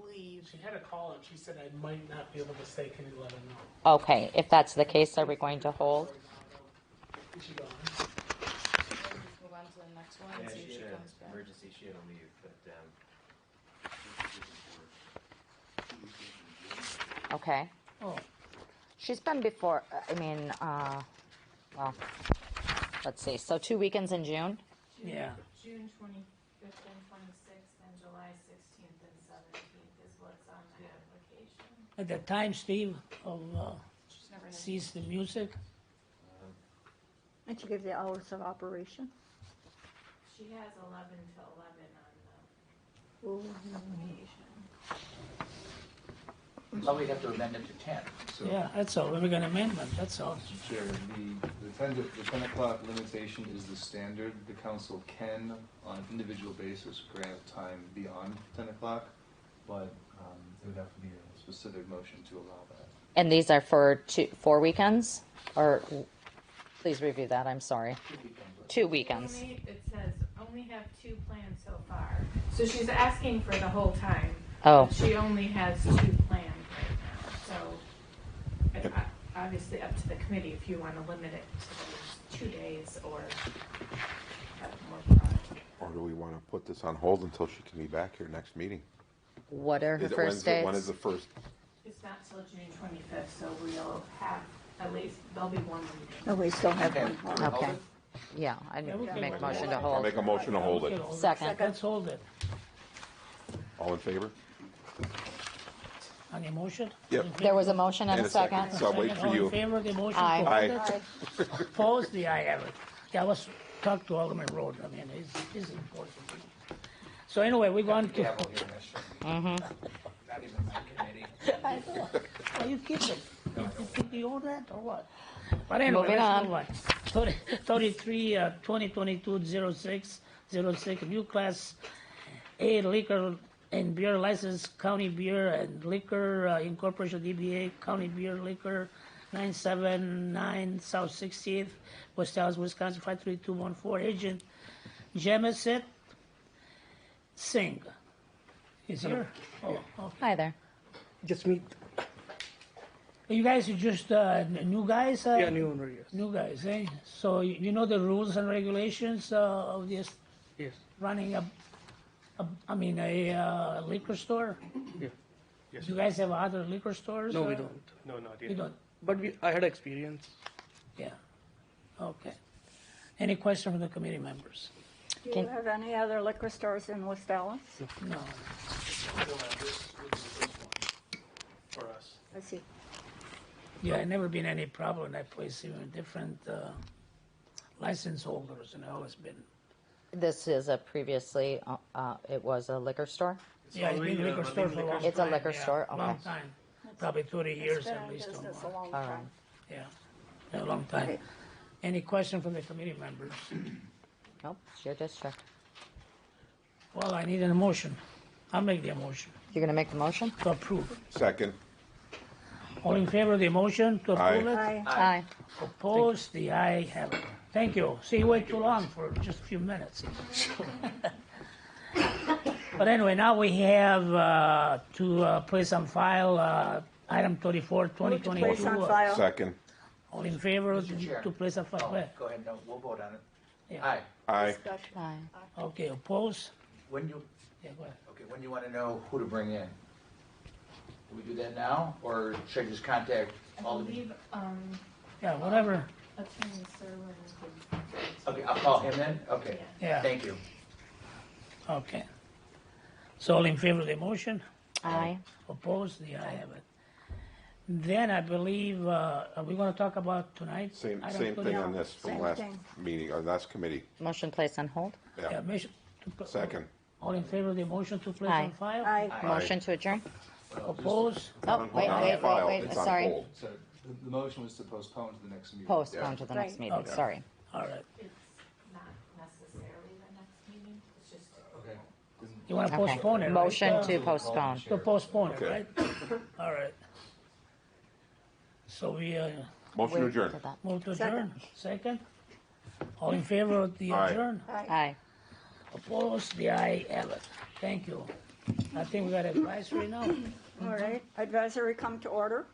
leave. She had a call and she said I might not be able to stay. Can you let her know? Okay, if that's the case, are we going to hold? Is she gone? Move on to the next one and see if she comes back. Emergency, she had to leave, but, Okay. Oh, She's been before, well, let's see, so 2 weekends in June? yeah. June 25th and 26th and July 16th and 17th is what's on the application. At the time, Steve, of She's never had. Cease the Music, And you give the hours of operation? She has 11 to 11 on the application. So we have to amend it to 10. So, yeah, that's all, we're going to amendment, that's all. Mr. Chair, the 10 o'clock limitation is the standard. The council can, on an individual basis, grant time beyond 10 o'clock, but there would have to be a specific motion to allow that. And these are for 4 weekends? Or, please review that, I'm sorry. 2 weekends. It says only have 2 planned so far. So she's asking for the whole time. Oh. But she only has 2 planned right now. So it's obviously up to the committee if you want to limit it to those 2 days or have more product. Or do we want to put this on hold until she can be back here next meeting? What are her Is it- first When dates? is the first? It's not till June 25th, so we'll have at least, there'll be 1 meeting. Oh, we still have Okay. one more. Okay. Yeah, I'd Yeah, we can make a hold motion it. to I'll hold. make a motion to hold it. Second. Let's hold it. All in favor? On the motion? Yep. There was a motion and And a a second. second. So I'll wait Second, for all in you. favor of the motion? Aye. to hold Aye. it? Opposed? The aye have it. Yeah, let's talk to Alderman Road, I mean, it's important. So anyway, we're going to. Gavel here, mister. Not even my committee. I know. Are you kidding? Did you own that or what? But anyway, Moving let's on. move on. 33, 2022-06, new class A liquor and beer license, County Beer and Liquor Incorporation, DBA, County Beer Liquor, 979 South 60th, West Dallas, Wisconsin, 53214. Agent Jemisit Singh is here. Oh, okay. Hi there. Just me. You guys are just new guys? Yeah, new owner, yes. New guys, eh? So you know the rules and regulations of this Yes. running a liquor store? Yeah. Yes, You sir. guys have other liquor stores? No, or- we don't. No, not yet. You don't? But I had experience. Yeah. Okay. Any question from the committee members? Do you have any other liquor stores in West Dallas? No. For us. I see. Yeah, never been any problem in that place, even different license holders, and always been. This is a previously, it was a liquor store? Yeah, it's been a liquor store for a long time. It's a liquor yeah, store? Long Okay. time, probably 30 years It's been at in least. or business more. a long All right. time. Yeah, a long time. Okay. Any question from the committee members? Nope, it's your district. Well, I need an emotion. I'll make the emotion You're gonna make the motion? to approve. Second. All in favor of the motion to approve it? Aye. Aye. Opposed? The aye have it. Thank you. See, you wait too long for just a few minutes. But anyway, now we have to place on file item 34, Move to 2022. place on file. Second. All in favor Mr. Chair. to place on file? Oh, go ahead, no, we'll vote on it. Yeah. Aye. Aye. Discussion. Aye. Okay, opposed? When you, Yeah, go ahead. okay, when you want to know who to bring in? Do we do that now, or should I just contact I all the? believe, Yeah, whatever. Attorney Serwin could. Okay, I'll call him then, okay. Yeah. Thank you. Okay. So all in favor of the motion? Aye. Opposed? The ayes have it. Then I believe, are we going to talk about tonight? Same Item thing 30? on this from Same last thing. meeting, or last committee. Motion placed on hold? Yeah, Yeah. motion to- Second. All in favor of the motion to place Aye. on file? Aye. Motion to adjourn? Opposed? Oh, wait, Not on wait, file, wait, it's on sorry. hold. So the motion was to postpone to the next meeting. Postpone to the next Right. meeting, Okay. sorry. All right. It's not necessarily the next meeting, it's just. Okay. You want to Okay. postpone it, right? Motion to postpone. To postpone it, Okay. right? All right. So we Motion to Wait adjourn. to that. move to Second. adjourn. Second? All in favor of the Aye. adjourn? Aye. Opposed? The aye have it. Thank you. I think we got advisory now. All right, advisory come to order.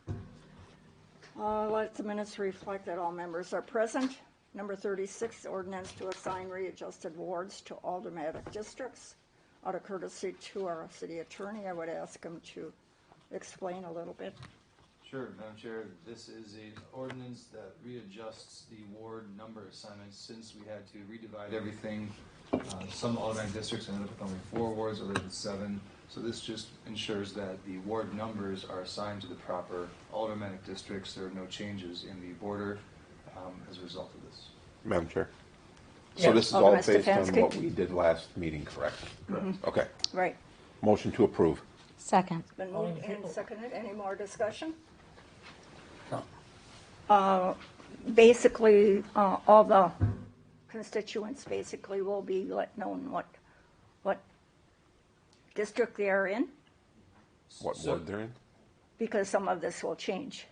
Let the minutes reflect that all members are present. Number 36, ordinance to assign readjusted wards to aldermanic districts. Out of courtesy to our city attorney, I would ask him to explain a little bit. Sure, Madam Chair, this is an ordinance that readjusts the ward number assignments since we had to redivide everything. Some aldermanic districts ended up with only 4 wards, others with 7. So this just ensures that the ward numbers are assigned to the proper aldermanic districts. There are no changes in the border as a result of this. Madam Chair. Yeah. So this is all Alderman based on Stefanski? what we did last meeting, correct? Okay. Right. Motion to approve. Second. Been moved and seconded. Any more discussion? No. Basically, all the constituents basically will be let known what district they are in, What So- ward they're in? because some of this will change.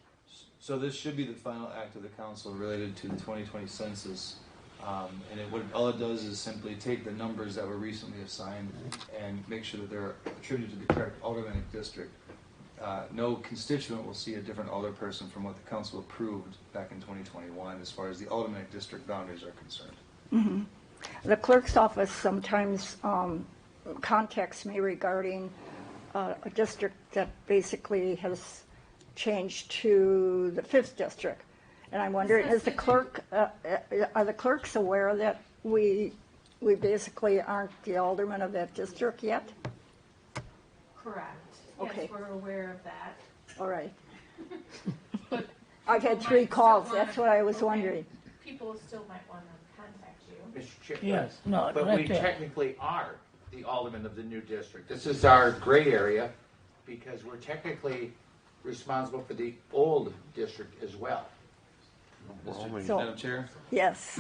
So this should be the final act of the council related to the 2020 census. And all it does is simply take the numbers that were recently assigned and make sure that they're attributed to the correct aldermanic district. No constituent will see a different alderperson from what the council approved back in 2021 as far as the aldermanic district boundaries are concerned. The clerk's office sometimes contacts me regarding a district that basically has changed to the 5th district. And I'm wondering, is the clerk, are the clerks aware that we basically aren't the aldermen of that district yet? Correct. Okay. Yes, we're aware of that. All right. But I've had people 3 might calls, still that's wanna- what I was okay. wondering. People still might want to contact you. Mr. Chair. Yes, no, But right we there. technically are the aldermen of the new district. This is our gray area because we're technically responsible for the old district as well. So- Madam Chair? Yes.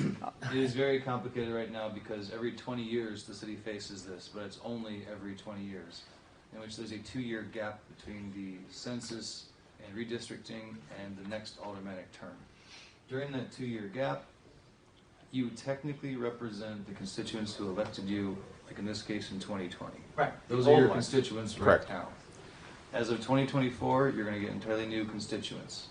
It is very complicated right now because every 20 years the city faces this, but it's only every 20 years, in which there's a 2-year gap between the census and redistricting and the next aldermanic term. During that 2-year gap, you technically represent the constituents who elected you, like in this case in 2020. Right. Those The are old your ones. constituents right Correct. now. As of 2024, you're going to get entirely new constituents.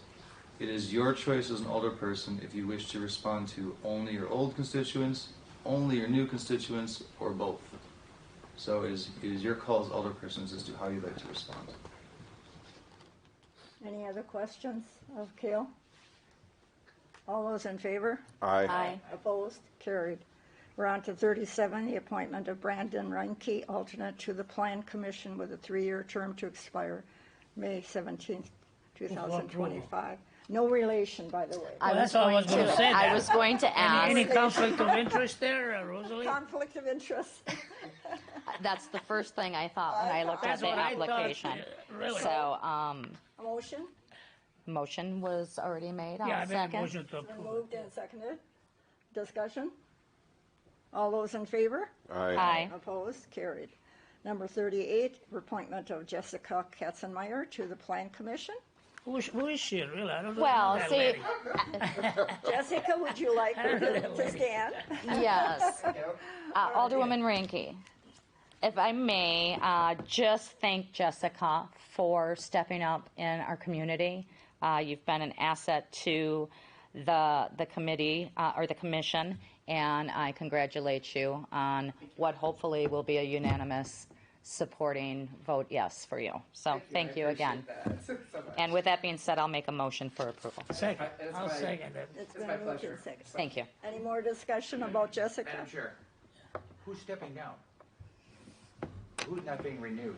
It is your choice as an alderperson if you wish to respond to only your old constituents, only your new constituents, or both. So it is your call as alderpersons as to how you'd like to respond. Any other questions of Kale? All those in favor? Aye. Aye. Opposed? Carried. We're on to 37, the appointment of Brandon Reinke, alternate to the Plan Commission with a 3-year term to expire May 17th, 2025. No relation, by the way. Well, that's what I was going to say. I was going to ask. Any conflict of interest there, Rosalie? Conflict of interest. That's the first thing I thought when I looked at That's the what I thought, application. really. So, A motion? motion was already made. I'll Yeah, I made a second. motion to Been approve. moved and seconded. Discussion? All those in favor? Aye. Aye. Opposed? Carried. Number 38, appointment of Jessica Katzenmeyer to the Plan Commission. Who is she, really? I don't know Well, that see, lady. Jessica, would you like to stand? yes. Alderwoman Ranky, if I may, just thank Jessica for stepping up in our community. You've been an asset to the committee or the commission, and I congratulate you on what hopefully will be a unanimous supporting vote yes for you. So thank you again. And with that being said, I'll make a motion for approval. Second. I'll second it. It's been moved and seconded. Thank you. Any more discussion about Jessica? Madam Chair, who's stepping down? Who's not being renewed?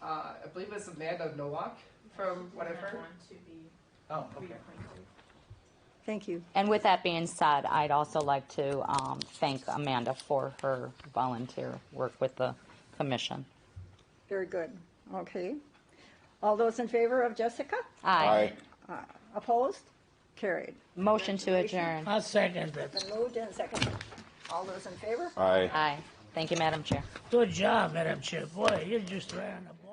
I believe it's Amanda Nowak, from what I've heard. Want to be Oh, okay. reappointed. Thank you. And with that being said, I'd also like to thank Amanda for her volunteer work with the commission. Very good. Okay. All those in favor of Jessica? Aye. Opposed? Carried. Motion to adjourn. I'll second it. Been moved and seconded. All those in favor? Aye. Aye. Thank you, Madam Chair. Good job, Madam Chair. Boy, you just ran a